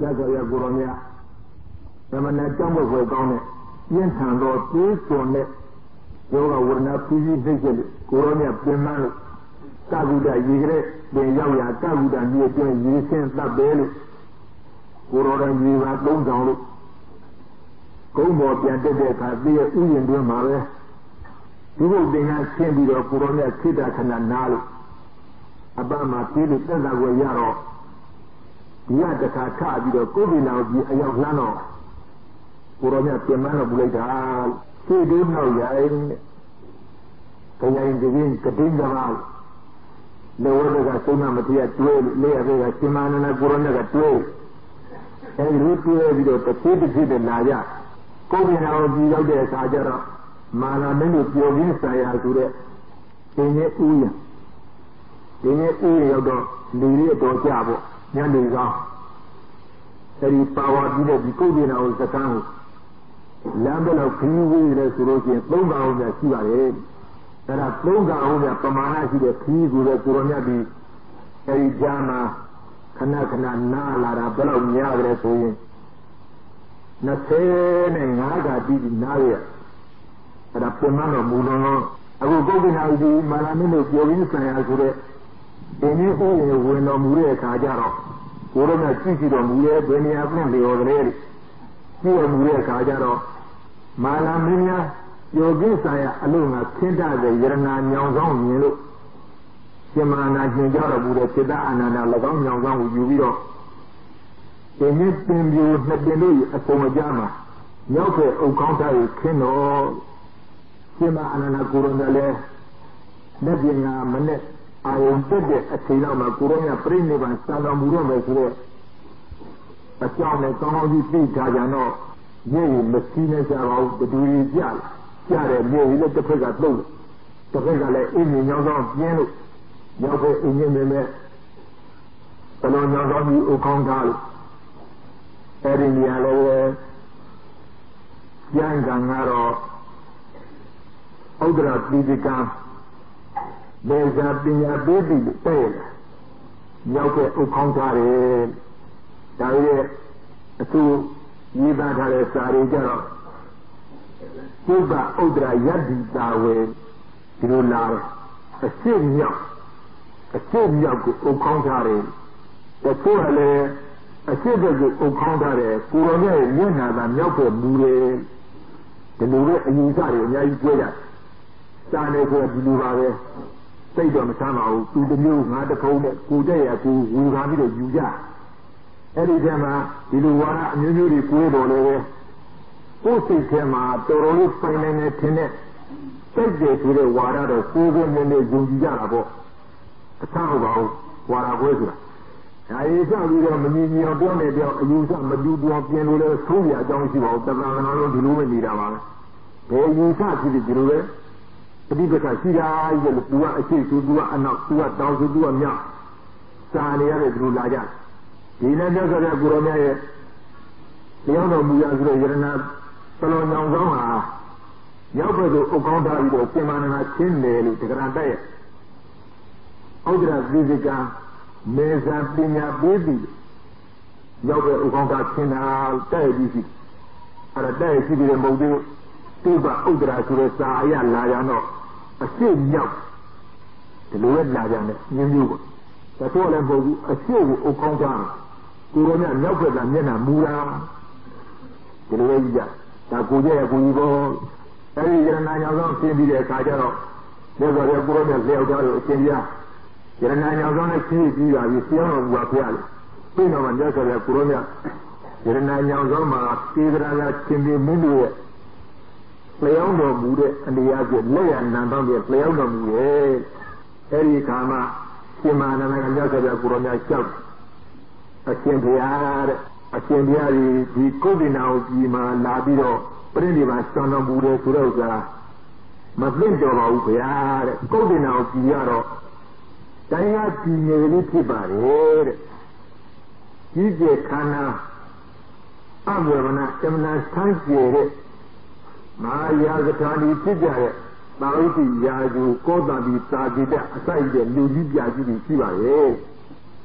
လက်ဆိုရကိုရောမြသမဏကြောင့်ဘွယ်ကောင်းတဲ့ပြင်းထန်သောသွေးစွန်တဲ့ယောဂဝရဏဖြည်းဖြည်းနှိမ့်ချက်လို့ကိုရောမြပြင်မှန်းလို့ကဗုဒ္ဓရေကလေးပြင်ရောက်ရာကဗုဒ္ဓမြေကျွန်းရေဆင်းတပ်ပဲလို့ကိုရောတော်ရေပါသုံးဆောင်လို့ကုန်းပေါ်ပြန်တက်တဲ့အခါသိရဲ့ဥယျာဉ်တွင်းမှာပဲဒီဘုတ်တင်ကဆင်းပြီးတော့ကိုရောမြခိတ္တခဏနားလို့အပမှာပြေးလို့တက်တာကိုရတော့ဒီကတခါထပြီးတော့ကိုယ်ပြည်တော်ကြီးအရောက်လှမ်းတော့ကိုရောမြပြင်မှန်းတော့ပူလိုက်တာရှေ့တိုးနောက်ရိုင်းခရိုင်ဒီကတင်းကတင်းကပါလောဝတကစိတ်မမတရားတွဲလေရတဲ့ကရှင်မနန္ဒကိုရောမြကတွဲအဲဒီတွဲပြီးတော့တစ်ဖြည်းဖြည်းနဲ့လာကြကိုယ်ပြည်တော်ကြီးရောက်တဲ့အခါကျတော့မာနမင်းတို့ပြောရင်းဆိုင်ရာဆိုတဲ့ရှင်ရဲ့ဥယျာဉ်ဒီနေ့ဥယျာဉ်ရောက်တော့လူတွေတော်ကြပေါ့ညနေကောင်းအဲဒီပါဝါပြီးတဲ့ဒီကိုယ်ပြည်တော်စကန်းကိုလမ်းဘက်လောက်ခရီးဝေးလဲဆိုလို့ရှိရင်၃កောင်များရှိပါတယ်အဲဒါ၃កောင်များပမာဏရှိတဲ့ခရီးကိုလည်းကိုရောမြတ်ပြီးအဲဒီကြားမှာခဏခဏနားလာတာဘယ်လောက်များကြလဲဆိုရင်25ကတိတိနားရအဲဒါပြင်မတော့မူလုံးလုံးအခုကိုယ်ကနာဒီမာလာမင်းတို့ပြောရင်းဆိုင်ရာဆိုတဲ့ဒီနေ့ဥယျာဉ်ဝင်တော်မူတဲ့အခါကျတော့ကိုရောမြတ်ကြည့်ကြည့်တော်မူတဲ့ဘယ်နေရာပြင်လျော်ကလေးကြည့်တော်မူတဲ့အခါကျတော့မာလာမင်းများယောဂိဆိုင်ရာအလို့ငါခင်းတတဲ့ယရနာညောင်ဆောင်မြင်လို့ရှင်မာနာကျင်ကြတော်မူတဲ့စိတ္တအာနန္ဒ၎င်းညောင်ဆောင်ကိုယူပြီးတော့ဒီနေ့ပင်ပြိုနှစ်ပင်တို့အစုံအကြမှာရောက်တဲ့အုတ်ကောင်းသားကိုခင်းတော့ရှင်မာအာနန္ဒကိုရောမြတ်လည်းလက်ပြင်ကမနဲ့အာယုန်တက်တဲ့အချိန်လောက်မှာကိုရောမြတ်ပြိဋိဘံစံတော်မူတော့မယ်ဆိုတဲ့အကြောင်းနဲ့ကောင်းကောင်းကြီးသိထားကြတော့မြေကြီးမစီးနေကြပါဘူးတူတူကြတဲ့မြေကြီးလည်းတစ်ဖက်ကတုံးတစ်ဖက်ကလည်းအင်းကြီးညောင်းဆောင်ပြင်းလို့ရောက်တဲ့အင်းကြီးနဲ့ဘလုံးညောင်းဆောင်ကြီးအကောင်းသားလို့အဲဒီနေရာလည်းကျန်ကံကတော့ဥဒ္ဒရာပိဋကံဒေဇာပညာပိဋိတဲ့ရောက်တဲ့အကောင်းသားတွေဒါရဲ့အခုရေးသားထားတဲ့စာတွေကြတော့ပုဗ္ဗဥဒ္ဒရာယတ္တိတာဝေဒီလိုလာအရှိမြောက်ကိုအုပ်ခေါင်းထားတယ်တချို့ကလည်းအရှိဘက်ကိုအုပ်ခေါင်းထားတယ်ကိုရောမြတ်ရဲ့မျက်နှာသာမြောက်ဖို့မူတယ်ဒီလိုပဲအယူဆတွေအများကြီးပြောကြစာနေဆိုဒီလိုပါပဲစိတ်တော့မဆမ်းပါဘူးသူတစ်မျိုးငါတစ်ခုံးနဲ့ကိုတဲ့ရကိုဝူခါပြီးတော့ယူကြအဲ့ဒီထဲမှာဒီလိုဝါဒအမျိုးမျိုးတွေကိုယ်တော်လည်းပဲကိုယ်စိတ်ထဲမှာတော်တော်လေးပိုင်နေနေထင်တဲ့စိတ်တွေဆိုတဲ့ဝါဒတော့ကိုယ်ကိုယ်နဲ့ယုံကြည်ကြတာပေါ့အဆဟုတ်ပါဘူးဝါဒကိုဆိုတာဒါရေးစပြီးတော့မမြင်မြင်အောင်ပြောနေပြောအယူဆမတူပြောပြင်လို့လည်းသုံးရအကြောင်းရှိပါဘူးတဏှာနာလုံးဒီလိုပဲနေတာပါပဲဘယ်ယူဆဖြစ်ဒီလိုပဲပဋိပက္ခရှိတာရဲ့လို့သူကအရှိသူကအနောက်သူကတောင်သူကမြောက်စာနေရတဲ့ဒီလိုလာကြဒီနဲ့မြတ်စွာဘုရားကိုရောမြတ်ရဲ့တရားတော်မူရဆိုတဲ့ယရဏသလုံးညောင်ဆောင်ဟာရောက်ဘက်သို့အုပ်ကောင်းထားပြီးတော့ရှင်မန္တနာချင်းတယ်လို့တက္ကရာတက်ရဲ့ဥဒ္ဒရာပိဋကံမေဇာပညာပိဋိရောက်တဲ့အုပ်ကောင်းထားချင်းတာတဲ့ပြီးရှိအဲ့ဒါတဲ့ရှိပြီးတဲ့မဟုတ်သေးတိဗ္ဗဥဒ္ဒရာဆိုတဲ့စာအရလာရတော့အရှိမြောက်ဒီလိုပဲလာကြတယ်ညင်းမျိုးပေါ့ဒါဆိုလည်းမဟုတ်ဘူးအရှိကိုအုပ်ကောင်းထားကိုရောမြတ်မြောက်ဘက်ကမျက်နှာမူတာဒီလိုပဲကြည့်ကြဒါကိုကြရဲ့ကိုကြီးပေါ်အဲဒီယရဏညောင်ဆောင်ဆင်းပြီးတဲ့အခါကျတော့မြတ်စွာဘုရားကိုရောမြတ်လျှောက်ထားလို့အရှင်ပြယရဏညောင်ဆောင်နဲ့ခီးပြီးပါပြီဆင်းတော်မူပါဖျားလေပြီးတော့မှမြတ်စွာဘုရားကိုရောမြတ်ယရဏညောင်ဆောင်မှာသေဒရာကရှင်ပြမင်းတို့ရဲ့လျှောက်တော်မူတဲ့အနေအချင်းလက်ရနံတော့ပြလျှောက်တော်မူရဲ့အဲဒီခါမှာရှင်မန္တနာကမြတ်စွာဘုရားကိုရောမြတ်လျှောက်အရှင်ဘုရားတဲ့အရှင်ဘုရားဒီကုသနာကိုကြီးမှာလာပြီးတော့ပြိဋိဘံစံတော်မူတယ်ဆိုတော့ကမသိတော်ပါဘူးဘုရားတဲ့ကုသနာကိုကြီးရတော့တိုင်းကကြီးငယ်လေးဖြစ်ပါတယ်တဲ့ကြီးကျယ်ခန္ဓာအဝေဝနာအမနာဆန်းကျယ်တဲ့မဟာယာကထာဒီဖြစ်ကြတဲ့သာဝတိယာကျူကောတာဒီသာจิตအစိုက်တဲ့လူကြီးပြကြီးတွေရှိပါရဲ့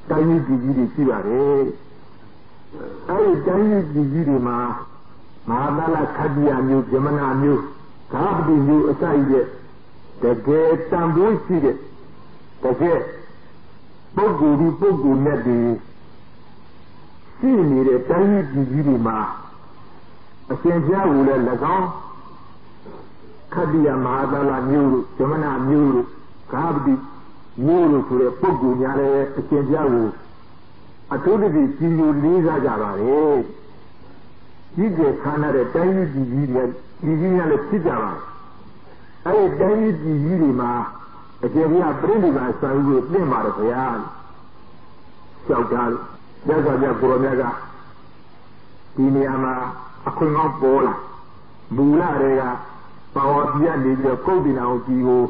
တိုင်းကြီးကြီးတွေရှိပါတယ် တိုင်းကြီးတွေမှာမဟာသလခတိယမျိုးဇမနာမျိုးသာပတိမျိုးအစရှိတဲ့တကယ်တန်ဖိုးရှိတဲ့တကယ်ပုဂ္ဂိုလ်နဲ့ဒီရှိနေတဲ့တိုင်းကြီးတွေမှာအရှင်ဘုရားကလည်း၎င်းခတိယမဟာသလမျိုးတို့ဇမနာမျိုးတို့သာပတိမျိုးတို့ဆိုတဲ့ပုဂ္ဂိုလ်များလည်းအရှင်ဘုရားကိုအထူးတည်းကြီးညိုလေးစားကြပါလေကြီးကျယ်ခမ်းနားတဲ့တိုင်းကြီးတွေလည်းဖြစ်ကြပါအဲ့ဒီတိုင်းကြီးတွေမှာအကျေပြပြိဋိဘံဆံကိုပြင့်ပါတယ်ခင်ဗျာလျှောက်တာရသော်ပြကိုရောမြတ်ကဒီနေရာမှာအခွင့်ကောင်းပေါ်လာမူလတွေကပါဝါပြတ်နေပြီးတော့ကုတ်တင်အောင်ကြီးကို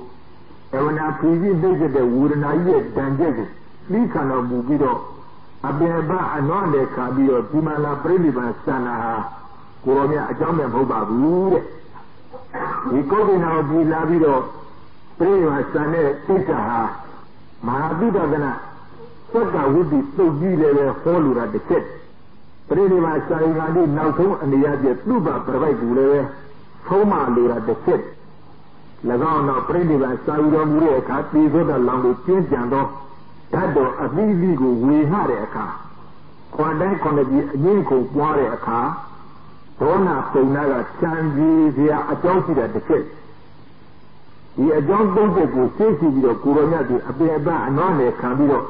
အဝနာဖြူကြီးနှိမ့်တဲ့ဝေဒနာကြီးရဲ့တန်ကျက်ကိုလိခဏတော်မူပြီးတော့အပြင်ဘအနွမ်းတဲ့ခါပြီးတော့ဒီမှာလာပြိဋိဘံဆန္နာဟာကိုရောမြတ်အကြောင်းမဲ့မဟုတ်ပါဘူးတဲ့ဒီကုတ်တင်အောင်ကြီးလာပြီးတော့ပြိဋိဘံဆန္တဲ့သိက္ခာဟာမဟာပိဋကနာသက္ကဝိတ္တိတုတ်ကြီးလည်းပဲဟောလိုတာတစ်ချက်ပြိဋိဘံဆန္ဒကတိနောက်ဆုံးအနေရပြသူ့ဘပြပိုက်ကူလည်းပဲသုံးမလိုတာတစ်ချက်၎င်းတော့ပြိဋိဘံစာယူတော်မူတဲ့အခါပြည်သောတဲ့လောင်ကိုကျင်းကြံသောဓာတ်တော်အသီးသီးကိုဝေငှတဲ့အခါခွန်တိုင်းခွန်ကြီးအငင်းကိုပွားတဲ့အခါဒေါနာပုံနာကချမ်းကြီးစရာအကြောင်းရှိတဲ့တစ်ချက်ဒီအကြောင်းသုံးချက်ကိုသိရှိပြီးတော့ကိုရောမြတ်ကြီးအပင်အပန်းအနွမ်းနဲ့ခံပြီးတော့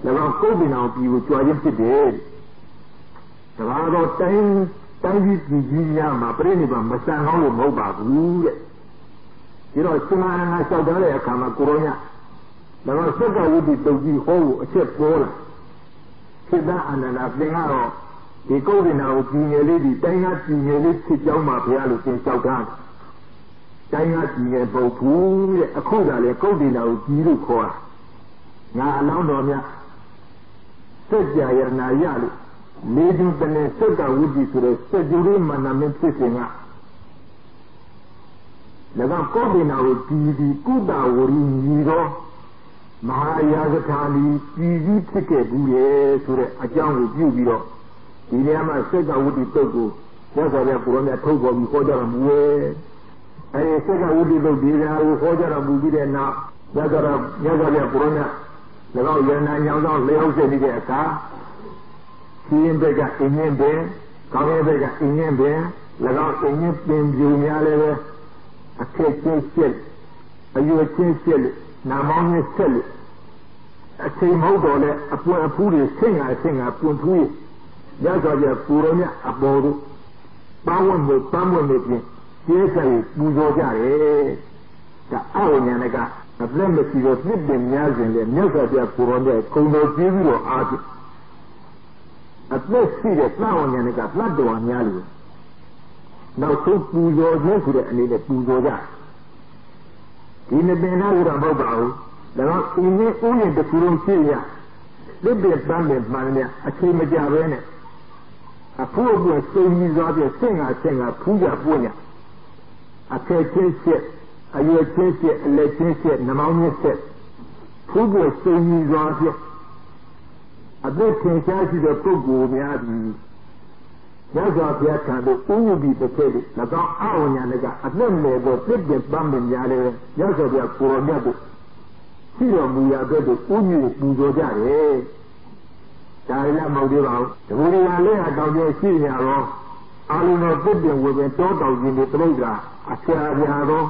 ၎င်းကုတ်တင်အောင်ပြည်ကိုကြွားခြင်းဖြစ်တယ်ဒါကတော့တိုင်းကြီးများမှာပြိဋိဘံမဆန်ကောင်းလို့မဟုတ်ပါဘူးတဲ့ဒီတော့ရှင်မဟာငါလျှောက်တဲ့အခါမှာကိုရောမြတ်ဒါတော့သက္ကဝိတ္တိတုတ်ကြီးဟောဖို့အချက်ပေါ်လာစိတ္တအနန္ဒသင်ကတော့ဒီကုတ်တင်တော်ကိုပြည်ငယ်လေးဒီတိုင်းကပြည်ငယ်လေးဖြစ်ကြောင်းမှာဘုရားလို့သင်လျှောက်တာတိုင်းကပြည်ငယ်ပုတ်ဘူးတဲ့အခုကလည်းကုတ်တင်တော်ကိုပြည်လို့ခေါ်တာငါအလောင်းတော်မြတ်စัจ जा ယရနာရလို့နေဒီတနေ့သက္ကဝိတ္တိဆိုတဲ့စัจ जु လေးမနာမင်းဖြစ်စဉ်က၎င်းကုတ်တင်တော်ကိုပြည်ကုတဝရီညီတော်မဟာယာဇထာလီပြည်ကြီးဖြစ်ခဲ့ဘူးလေဆိုတဲ့အကြောင်းကိုပြုပြီးတော့ဒီနေရာမှာစက္ကဝိတ္တိတုတ်ကိုရသော်ပြကိုရောမြတ်ထုတ်ပေါ်ပြီးဟောကြတော်မူရဲ့အဲဒီစက္ကဝိတ္တိတုတ်ဒီနေရာကိုဟောကြတော်မူပြီးတဲ့နောက်ရသော်ပြကိုရောမြတ်၎င်းယန္နာညောင်းဆောင်လျှောက်ဆက်နေတဲ့အခါရှင်းဘက်ကအင်းင်းပင်ကောင်းရဲ့ဘက်ကအင်းင်းပင်၎င်းအင်းင်းပင်ပြူများလည်းပဲအခက်ချင်းရှက်အယွယ်ချင်းရှက်နာမောင်းနဲ့ဆက်လို့အချိန်မဟုတ်တော့လဲအပွင့်အဖူးတွေဆင့်ငါပွင့်ဖူးရသော်ပြကိုရောမြတ်အပေါ်တို့ပန်းဝင်မှုပန်းဝင်နေပြင်ကျေးဇူးပူဇော်ကြတယ်ဒါအဝိညာဏကအပြည့်မရှိတော့ပြစ်တင်များစဉ်လေမြတ်စွာဘုရားကိုရောမြတ်ခုံတော်ကြည့်ပြီးတော့အားဖြင့်အပြည့်ရှိတဲ့သံဝိညာဏကသတ္တဝါများလို့နောက်ဆုံးပူဇော်ခြင်းဆိုတဲ့အနေနဲ့ပူဇော်ကြဒီနေ့ပင်နာဥဒ္ဓမဟုတ်ပါဘူးဒါတော့အင်းနဲ့ဥယျာဉ်တစ်ခုလုံးရှိရလက်ပြပန်းနဲ့မှန်တယ်အချိန်မကြဘဲနဲ့အဖို့အပွင့်စိတ်ကြီးစွာဖြင့်ဆင့်ငါဖူးကြပွင့်ရအခက်ချင်းချက်အရွယ်ချင်းချက်အလက်ချင်းချက်နှမောင်းချင်းချက်ဖူးပွင့်စိတ်ကြီးစွာဖြင့်အသက်ထင်ရှားရှိတဲ့ပုဂ္ဂိုလ်များသည်ရသော်ဘုရားထံသို့ဥယျာဉ်ပြီးတစ်ချက်၎င်းအဝိညာဏကအသက်နယ်သောပြည့်ပြည့်ပန်းပင်များလည်းရသော်ဘုရားကိုရောမြတ်တို့ရှိတော်မူရာဘက်သို့ဥယျာဉ်ပူဇော်ကြတယ်ဒါလည်းမဟုတ်သေးပါဘူးဒီလိုရလေးဟာတောင်ကျရှိနေတော့အာလုံတော်ပြည့်ပြည့်ဝေပင်တောတောင်ကြီးတွေပြိဋ္ဌာအဆရာပြာသော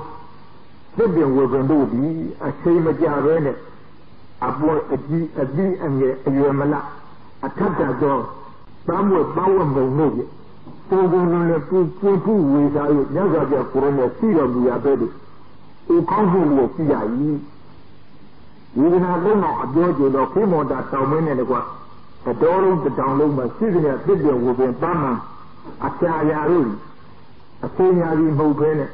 ပြည့်ပြည့်ဝေပင်တို့သည်အချိန်မကြဘဲနဲ့အပေါ်အကြီးအပြီးအငယ်အရွယ်မလအထက်တော်ပန်းဝတ်မုံတို့ကြီးပုံပုံနဲ့ပူဖူးဝေစားရညဇာပြကိုရောနဲ့ရှိတော်မူရာပဲလို့ဒီကောင်းမှုလို့ရှိရည်ဒီကနာလုံးတော့အပြောကြတော့ခေမောတာတောင်မင်းနဲ့တကွတတော်လုံးတတောင်လုံးမှာရှိတဲ့ပြည့်ပြည့်ဝပင်ပန်းမှအချာရာတို့အသိဉာဏ်ကြီးမဟုတ်ဘဲနဲ့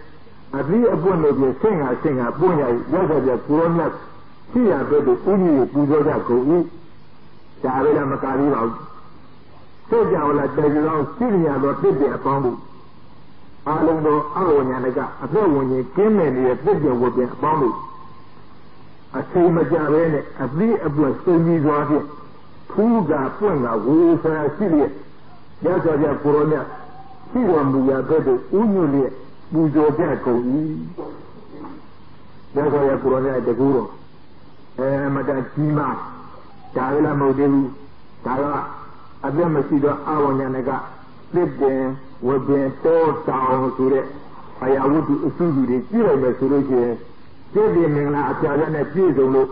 အပြီးအပွင့်လို့ပြဆင့်ငါပွင့်ရည်ရောက်ကြကိုရောမြတ်ရှိရပဲလို့ဥကြီးကိုပူဇော်ကြကုန်၏ဒါပဲလားမကားသေးပါဘူးစိတ်ကြောင့်လားတေကြောင့်ရှိရသောပြည့်ပြည့်အပေါင်းတို့အာလုံးတော်အဝိညာဏကအသက်ဝင်ခြင်းကင်းမဲ့နေတဲ့ပြည့်ပြည့်ဝပင်အပေါင်းတို့အချိန်မကြဘဲနဲ့အပြီးအပွင့်စိတ်ကြီးစွာဖြင့်ဖူးကပွင့်ကဝေဆရာရှိတဲ့ ရသော်ပြကိုရောမြတ်ရှိတော်မူရာဘက်သို့ဥညွတ်လျက်ပူဇော်ကြကုန်၏ရသော်ပြကိုရောမြတ်တကူတော်မတကြီးမားဒါလည်းမဟုတ်သေးဘူးဒါကအပြတ်မရှိတော့အဝဉ္ဇဏကတစ်ပင်ဝပင်တောတောင်ဆိုတဲ့အရာဝတ္ထုအစုစုတွေကြည့်လိုက်မယ်ဆိုလို့ရှိရင်ပြည့်ပြည့်မင်္ဂလာအပြာရနဲ့ပြည့်စုံလို့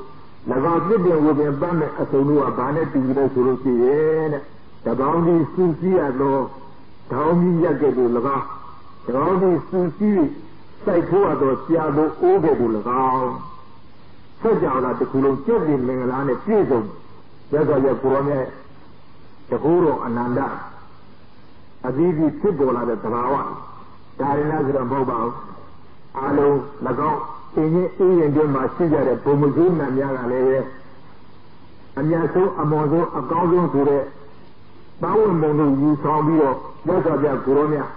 ၎င်းတစ်ပင်ဝပင်ပန်းတဲ့အစုံတို့ကဘာနဲ့တူလဲဆိုလို့ရှိရင်တဲ့တပေါင်းဒီစူးစီးရတော့တောင်းကြီးရက်ကဲ့သို့၎င်းတပေါင်းဒီစူးစီးစိုက်ထိုးရတော့ဆရာတို့အိုးကဲ့သို့၎င်းဆက်ကြောင်လာတစ်ခုလုံးပြည့်ပြည့်မင်္ဂလာနဲ့ပြည့်စုံရသော်ရကိုရောမြတ်တကူတော်အနန္တအသီးသီးဖြစ်ပေါ်လာတဲ့သဘာဝဒါရဏဆိုတော့မဟုတ်ပါဘူးအားလုံး၎င်းအင်းကြီးအေးရင်တည်းမှာရှိကြတဲ့ဘုံမဇိုးနတ်များကလည်းအများဆုံးအမော်ဆုံးအကောင်းဆုံးဆိုတဲ့ဘာဝမုံတို့ယူဆောင်ပြီးတော့ရသော်ပြကိုရောမြတ်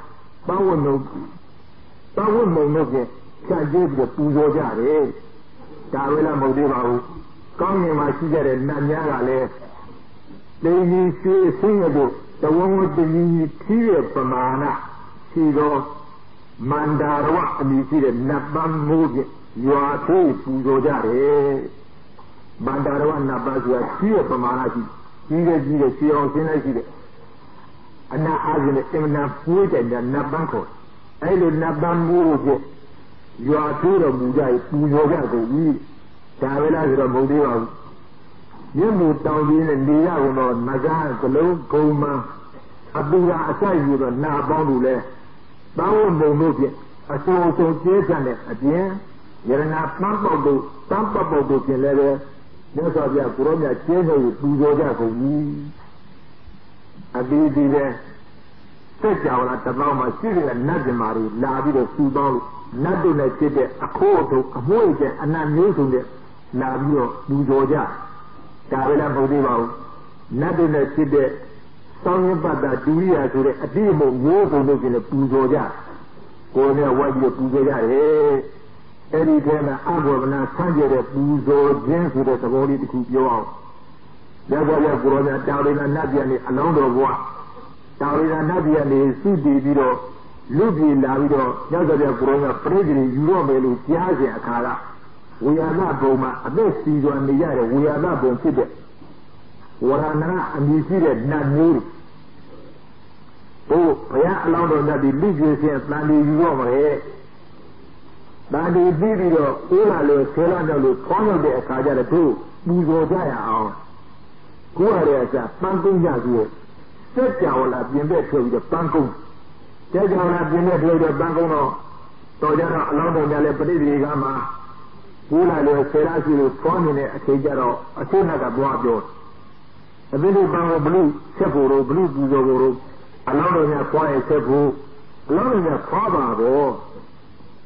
ဘာဝမုံတို့ဖြတ်ကျဲပြီးပူဇော်ကြတယ်ဒါပဲလားမဟုတ်သေးပါဘူးကောင်းကင်မှာရှိကြတဲ့နတ်များကလည်းလိန်ကြီးရွှေဆင်းရဲတို့တဝဝတကြီးထီးရဲ့ပမာဏရှိတော့မန္တာရဝအမည်ရှိတဲ့နတ်ပန်းမိုးဖြင့်ရွာထိုးပူဇော်ကြတယ်မန္တာရဝနတ်ပန်းဆိုတာထီးရဲ့ပမာဏရှိကြီးတဲ့ရှင်းအောင်ရှင်းလိုက်ရှိတဲ့အနာအားဖြင့်အင်မတန်ပွေးတဲ့နတ်ပန်းခေါ်အဲ့လိုနတ်ပန်းမိုးဖြင့်ရွာထိုးတော်မူကြပူဇော်ကြကုန်ပြီဒါပဲလားဆိုတော့မဟုတ်သေးပါဘူးရင်းမှုတောင်းရင်းနဲ့နေရကုန်တော့ငကားကလုံးဂုံမအပူရာအဆိုင်ယူတော့နာပေါင်းလို့လဲတောင်းဝမုံတို့ဖြင့်အစိုးအဆုံးကျဲဆန်တဲ့အပြင်ယရနာပန်းပေါက်တို့တန်းပေါက်တို့ဖြင့်လည်းပဲမြတ်စွာဘုရားကိုရောမြတ်ကျဲနေပူဇော်ကြကုန်ပြီအဒီဒီပဲစက်ကြောလာတပေါင်းမှာရှိတဲ့နတ်ပြမာတွေလာပြီးတော့စူပေါင်းလို့နတ်တို့နဲ့ဖြစ်တဲ့အခိုးအထုံအမွှေးတဲ့အနတ်မျိုးစုံတဲ့လာပြီးတော့ပူဇော်ကြဒါပဲလားမဟုတ်သေးပါဘူးနတ်တို့နဲ့ဖြစ်တဲ့သောင်းရပတ္တဒုရိယာဆိုတဲ့အတိအမုံမျိုးစုံတို့ကျင်ပူဇော်ကြကိုယ်နဲ့ဝိုက်ပြီးပူဇော်ကြတယ်အဲ့ဒီထဲမှာအဘောဗနာဆန်းကျတဲ့ပူဇော်ခြင်းဆိုတဲ့သဘောလေးတစ်ခုပြောအောင်ရသော်ရကိုရောမြတ်တာဝိနာနတ်ပြန်နေအလောင်းတော်ဘုရားတာဝိနာနတ်ပြန်နေစုတည်ပြီးတော့လူပြည်လာပြီးတော့ရသော်ရကိုရောမြတ်ပြိတ္တိယူတော့မယ်လို့ကြားစဉ်အခါကဝေယနာဘုံမှာအသက်စီစွာနေရတဲ့ဝေယနာဘုံဖြစ်တဲ့ဝရဏအမည်ရှိတဲ့နတ်မျိုးဘုရားအလောင်းတော်မြတ်ဒီလိကျွေးခြင်းတန်ဒီယူတော့မယ်တန်ဒီပြီးပြီးတော့အိုးလာလို့ဆဲလာတော့လို့ခေါင်းရောက်တဲ့အခါကျတော့သူပူဇော်ကြရအောင်ကိုယ်ရတဲ့အစားပန်းကုန်းကြပြီးစက်ကြော်လာပြင်တဲ့ထုတ်ပြီးတော့ပန်းကုန်းစက်ကြော်လာပြင်တဲ့ထုတ်ပြီးတော့ပန်းကုန်းတော့ကြတော့အလောင်းတော်မြတ်လည်းပဋိသေကမှာကိုယ်လာလို့ဆဲလာရှိလို့ခေါင်းနေတဲ့အချိန်ကျတော့အချို့ကဘွားပြောအဘိဓိပံကိုဘလူဆက်ဖို့တို့ဘလူပူဇော်ဖို့တို့အလောင်းတော်များခွာရဲ့ဆက်ဖို့အလောင်းတော်များခွာပါတော့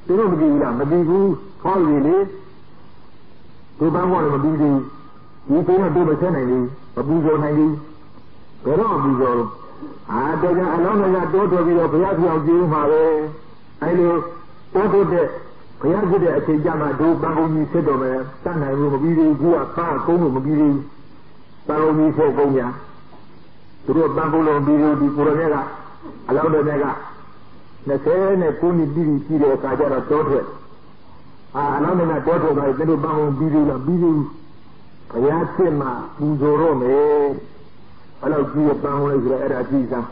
သူတို့မကြည့်ဘူးလားမကြည့်ဘူးခွာရည်လေဒီပန်းခွာလည်းမပြီးသေးဘူးဒီချိန်တော့တို့မဆက်နိုင်ဘူးမပူဇော်နိုင်ဘူးဘယ်တော့ပူဇော်လို့တော်ကြအလောင်းတော်များတိုးထွက်ပြီးတော့ဘုရားပြောင်းကြည့်မှာပဲအဲလိုတိုးထွက်တဲ့ဘုရားဖြစ်တဲ့အချိန်ကြမှာတို့ပန်းကုန်းကြီးဆက်တော်မယ်တတ်နိုင်လို့မပြီးသေးဘူးကပါကုန်းလို့မပြီးသေးဘူးပန်းကုန်းကြီးဆက်ကုန်းညာသူတို့ပန်းကုန်းလုံးပြီးလို့ဒီကိုရမြတ်ကအလောင်းတော်မြတ်က29နှစ်ပြီးရှိတဲ့အခါကျတော့တောထွက်အလောင်းတော်မြတ်တောထွက်ပါသူတို့ပန်းကုန်းပြီးလို့လားပြီးသေးဘူးဘုရားဖြစ်မှာပူဇော်တော့မယ်အဲ့လိုကြည့်ရပန်းကုန်းလေးဆိုတော့အဲ့ဒါကြည့်စမ်း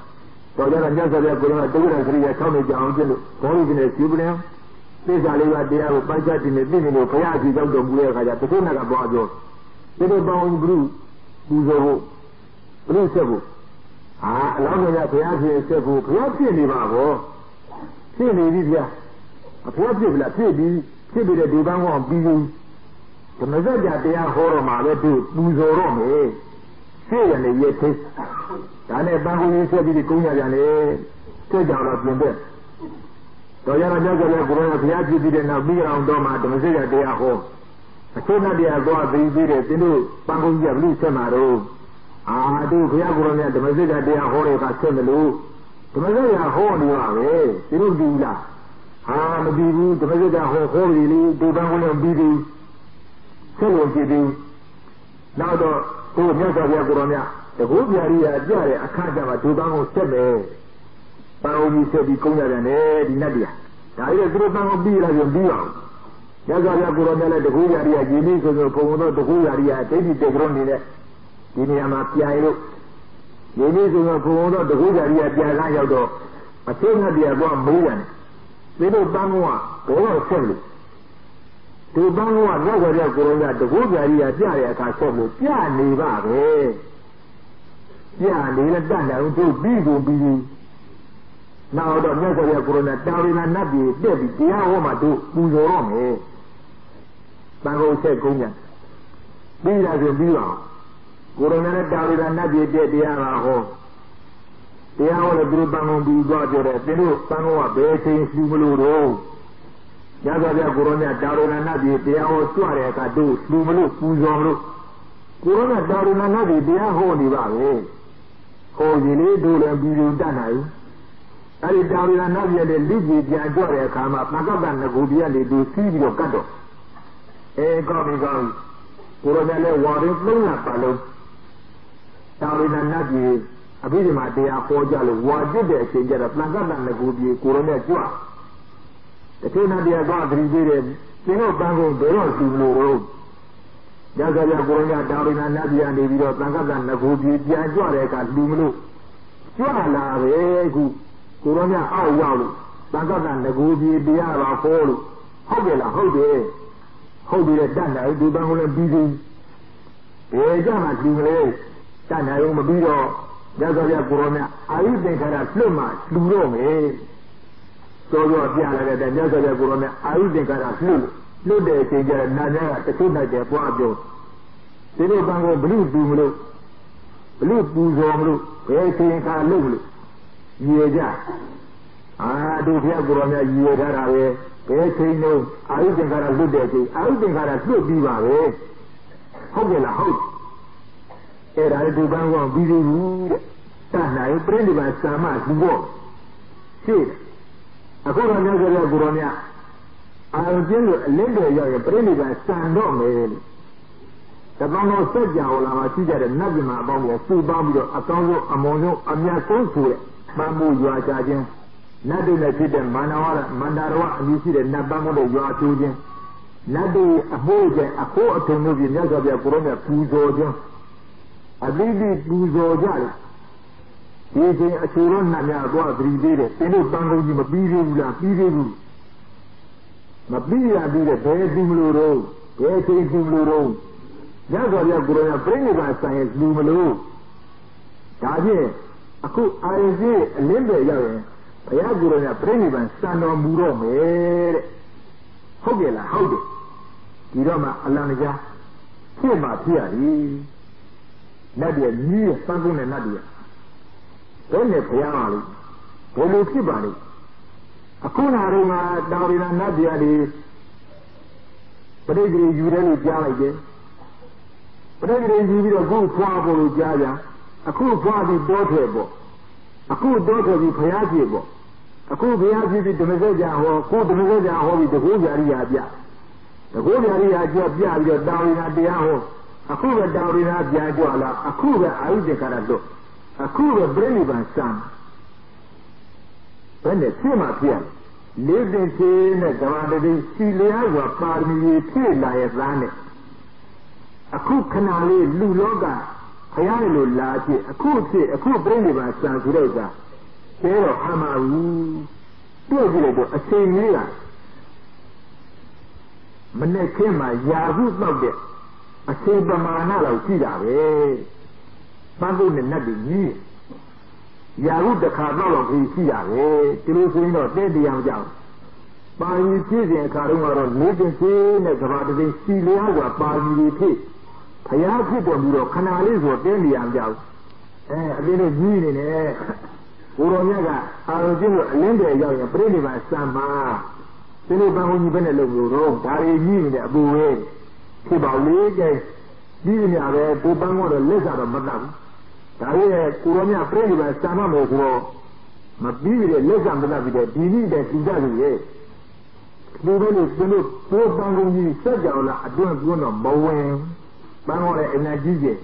တော်ကြတော့မြတ်စွာဘုရားကိုယ်တော်ကတုဒ္ဒရာခရိယာ6နှစ်ကြာအောင်ပြလို့ဘောဓိကနေရှိပလင်သိစ္စာလေးပါးတရားကိုပိုင်းခြားတင်နေသိနေလို့ဘုရားအကြည့်ကြောက်တော်မူတဲ့အခါကျတစ်ခုနဲ့ကပေါ်ပြောဒီလိုပေါင်းဘူးပူဇော်ဖို့ဘုဆက်ဖို့အလောင်းတော်ကဘုရားဖြစ်ဆက်ဖို့ဘုရားဖြစ်နေပါဘောဖြစ်နေပြီဗျာအဖေဖြစ်ပြီလားဖြစ်ပြီးဖြစ်ပြီးတဲ့ဒီပန်းကောင်ပြီးပြီးဓမ္မစကြာတရားဟောတော်မှာပဲသူပူဇော်တော့မယ်ဖြစ်ရနေရဲ့သိဒါနဲ့ပန်းကောင်ကြီးဆက်ပြီးကုန်းရပြန်လေစက်ကြောင်တော့ပြင်တဲ့တော်ရတော့ကြောက်ကြတဲ့ဘုရားဘုရားဖြစ်ပြီးတဲ့နောက်ပြီးအောင်တော့မှဓမ္မစကြာတရားဟောအချို့နဲ့တရားသွားပြီးပြီးတဲ့သင်တို့ပန်းကောင်ကြီးကဘလို့ဆက်မှာတော့တို့ဘုရားကိုယ်တော်မြတ်ဓမ္မစကြာတရားဟောတဲ့အခါဆက်မလို့ဓမ္မစကြာဟောနေပါပဲသင်တို့ဒီလားမပြီးဘူးဓမ္မစကြာဟောပြီလေဒီပန်းကောင်ကြီးပြီးပြီးဆက်လို့ကြည့်ပြီးနောက်တော့တို့မြတ်စွာဘုရားကိုယ်တော်မြတ် The good area, Jari, a Kajama, Tubango, Sebe, Paomi said the Kunya and Nadia. I will go down on Bila and Bila. Yaga Guronella, the good area, Gilis, the Pomono, the good area, Teddy, the Grondine, Diniama Piairo, Gilis, the Pomono, the good area, Diago, a Tena Diago, Million. Little Bangua, all assembly. To Bangua, nobody Corona, the good area, Jaya Castle, Piani Vare. Piani, and Dana, to Bigo. Now the Nagaya Corona, Darwin and Nabi, Debbie, Diahoma, do Buzorome. Bango said, Kunya. Bila and Bila. Corona, Darwin and Nabi, Diahoma. They are all a group of people, they know Panoa, Beating, Slumulu. Yaga Corona, Darwin and Nabi, they are all Suarez, I do, Slumulu, Puzonu. Corona, Darwin and Nabi, they are holy, Valley. Holy, do and be done. I did Darwin and Nabi, and the Lizzie, the Anjoria come up, Nagaban, the Gudia, they do see your cattle. Eh, come, Corona, Warren, Luna, Palo. Darwin and Nabi. Abidima de Afojalo, what did they get a planka and the good Corona Jua? The Tena de Agad revealed, they know Bango, they don't see no road. Yaga Corona, Darwin and Nadia, and the video planka and the good Jua, at Lumulu. Jua la, Corona, how well, planka and the good Diara Fall. Hogela, hold it, done, I do Bango and busy. Eh, Jama, Lumulu, Tan I own a video. Yaga Corona, I think I have Fluma, Flurome. So you are Diana and Yaga Corona, I think I have Flu. No day can get a Nana, the two night there, Quadio. They don't Bango blue Bumulu, blue Buzomlu, they think I love you. I do hear Corona, you are away. They say no, I think I have good day. I think I have Flu Biva. Hogela, hope. Era do Bango, busy. Tana, you bring by Sama, you go. See, a Corona Guronia. I'll tell you, later you bring by Sandom. The Bango said, Yaola, Tija, and Nagima, Bango, two Bambo, a Tongo, Amono, a Miakonsu, Bambu, you are charging. Nothing like it, Manawara, Mandarwa, and you see the Nabamo, you are choosing. Nothing, a whole day, a quarter of the Nagabia Corona, Puzo. I believe it Puzo Jal. He is a children, Nana, go out 3 days. They don't bango him a beauty. Mabia be the bed Dumulu, where take Dumulu. Yaga Gurana, bring it by science, Dumulu. Taje, Aku, I say, Limbe Yare, Yagurana, bring it by San on Muro, Hogela, hold it. Kirama Alanaja, Kima Tiari. Nadia, near Sangun and Nadia. Then the Piali, Polu Kibali. Akuna Rima, Darina Nadia, but they gave you really Jali. But they gave you a good trouble, Jaya. A cool party daughter, a cool daughter of the Piagibo. A cool Piagi to Mesoja or cool the Mesoja or with the Hujaria. The Hujaria Jabia, Darina Diaho. A cool Darina Diaguala, a cool Aide Carado. A cool Brenivan son. When the Sima Pian lived in Tain, the Gavadi, Cilia were parmi like Rane. A cool canale, Luloga, Hayalo Lati, a cool Brenivan son, Rosa. Pero Hamaru, Dogo, a same year. Manekema, Yahoo Mugget, a saber manala, Tida, Bango and Nabi. Yahoo the Cardinal of Risia, Tilusino, Daddy and Young. By you choosing a Caruma, making saying that about the Cilia, by you repeat. Payaki, the Canalis or Daddy and Young. A little meaning, Uronaga, I'll give you a lender, young, and bring my son, Ma. Tell when you've been a little wrong, I mean that boo. Keep our leg, leaving out there, to bang on the lizard of Madame. I hear Uronia pray by Sama Moko. My baby, the lizard of Madame, you need that to die. Nobody is going to go bang on you, said, I don't know, Bowen, bang on it, and I did it.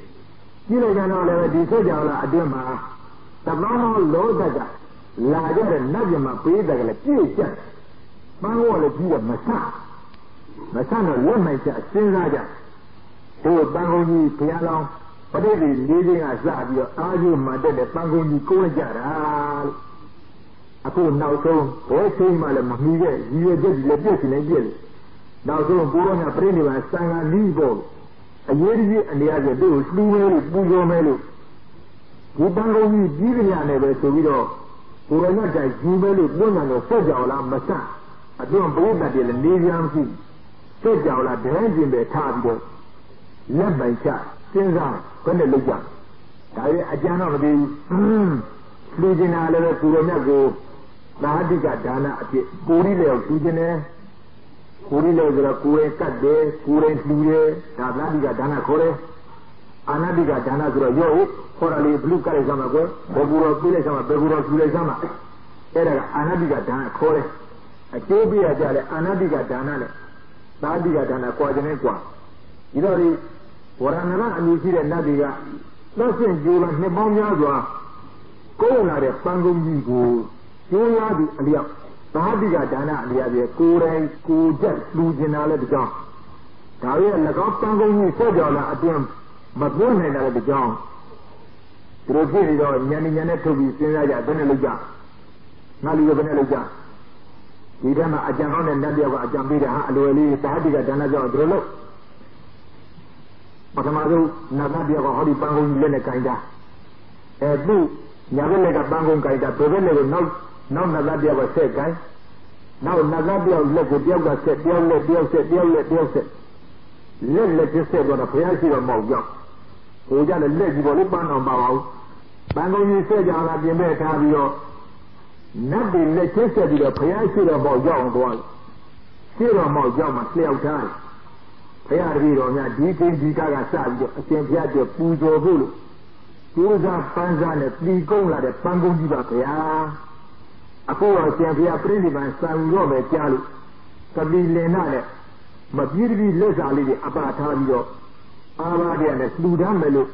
ကြီးလိုက်ကြတော့လည်းဒီဆက်ကြောင်လာအတွင်းမှာတပေါင်းသောလောဒကလာကြတဲ့နတ်ပြမပေးတယ်ကလည်းပြည့်ကျက်ပန်းကောလည်းကြီးတယ်မဆတော့လက်မိုက်ချက်စဉ်းစားကြဒီပန်းကုန်းကြီးဘုရားလောင်းပဋိသန္ဓေ၄ခြင်းကစပြီးတော့အာရုံမှတက်တဲ့ပန်းကုန်းကြီးကိုယ်ကြတာအခုနောက်ဆုံးဘယ်ချိန်မှလည်းမမီတဲ့ရည်ရွယ်ချက်ကြီးလည်းပြည့်စုံနေပြည့်လေနောက်ဆုံးကိုရောညာပြိဋိဘံစံဃာနီးဖို့အရေးကြီးအနေအချင်းတို့လှူမဲလို့ပူဇော်မဲလို့ဒီပန်းကုန်းကြီးကြီးကြရတယ်ပဲဆိုပြီးတော့ကိုရောညာတိုင်ယူမဲလို့ပွင့်တယ်လို့ဆက်ကြောင်လားမဆအတွန်းပရိသတ်တွေလည်းနေပြန်ရှိဆက်ကြောင်လားဒဲကျင်ပဲထားပြီးတော့လက်ပိုင်ချစဉ်းစားဘယ်နဲ့လုပ်ကြဒါရဲ့အကျမ်းတော့မသိဘူးလူကျင်တာလည်းကိုရောမြတ်ကိုသာတိကဒါနအဖြစ်ကိုရီလည်းလူကျင်တယ်ကိုရီလည်းဆိုတော့ကိုယ်ရဲ့ကတ်တယ်ကိုယ်ရဲ့လှူတယ်ဒါသာတိကဒါနခေါ်တယ်အာနာတိကဒါနဆိုတော့ရော့ခေါ်ရလေဘလူကတ်လိုက်စမ်းမှာကွယ်ဘယ်ကူတော့ပြေးလိုက်စမ်းမှာဘယ်ကူတော့လှူလိုက်စမ်းမှာအဲ့ဒါကအာနာတိကဒါနခေါ်တယ်အကျိုးပေးရကြတယ်အာနာတိကဒါနနဲ့သာတိကဒါနကွာခြင်းနဲ့ကွာဒီတော့ဒီဝရဏအမည်ရှိတဲ့နတ်တွေကသက်ရှင်ကြိုးလာနှစ်ပေါင်းများစွာကိုယ်လာတဲ့ပန်းကုန်းကြီးကိုကျိုးရသည့်အလျောက်သာတိကဒါနအလျောက်ရဲ့ကိုယ်တိုင်ကိုယ်ချက်လူကျင်တာလည်းတကြောင်ဒါရဲ့၎င်းပန်းကုန်းကြီးဆက်ကြော်လာအတွင်းမပွင့်နိုင်တာလည်းတကြောင်သူတို့ဖြစ်ပြီးတော့ညနေနဲ့ထုတ်ပြီးစဉ်းစားကြဘယ်နဲ့လုပ်ကြငါလူဘယ်နဲ့လုပ်ကြဒီထဲမှာအကြံကောင်းတဲ့နတ်တယောက်ကအကြံပေးတာဟာအလွယ်လေးသာတိကဒါနကြောင့်သူတို့လို့ပထမဆုံးနတ်တယောက်ကဟောဒီပန်းကုန်းကြီးလက်နဲ့ကင်တာသူညာဘက်လက်ကပန်းကုန်းကင်တာဘယ်ဘက်လက်ကနောက်နတ်တယောက်ကဆက်ကင်နောက်နတ်တယောက်လက်ကိုတယောက်ကဆက်တယောက်လက်တယောက်ဆက်တယောက်လက်တယောက်ဆက်လက်တစ်ဆက်တော့ဘုရားရှိတော်မောက်ကြောက်ဟိုကြတဲ့လက်ကြီးပေါ်လေးပန်းတော်ပါပါဘူးပန်းကုန်းကြီးဆက်ကြလာပြင်မဲ့ထားပြီးတော့နတ်တွေလက်ချင်းဆက်ပြီးတော့ဘုရားရှိတော်မောက်ကြောက်အောင်သွားရှိတော်မောက်ကြောက်မှလျှောက်ထားဘုရားတပည့်တော်များဒီကိန်းဒီကစပြီးတော့အရှင်ဘုရားကျပူဇော်ဖို့လို့ကျိုးစားပန်းစားနဲ့ပြည်ကုန်းလာတဲ့ပန်းကုန်းကြီးပါဗျာအခုတော့ရှင်ဘုရားပြိဋိဘံစံတော့ပဲကြားလို့ကပိလင်နာနဲ့မပြည့်တပြည့်လက်စာလေးတွေအပါထားပြီးတော့အာဘာတရနဲ့လှူဒန်းမယ်လို့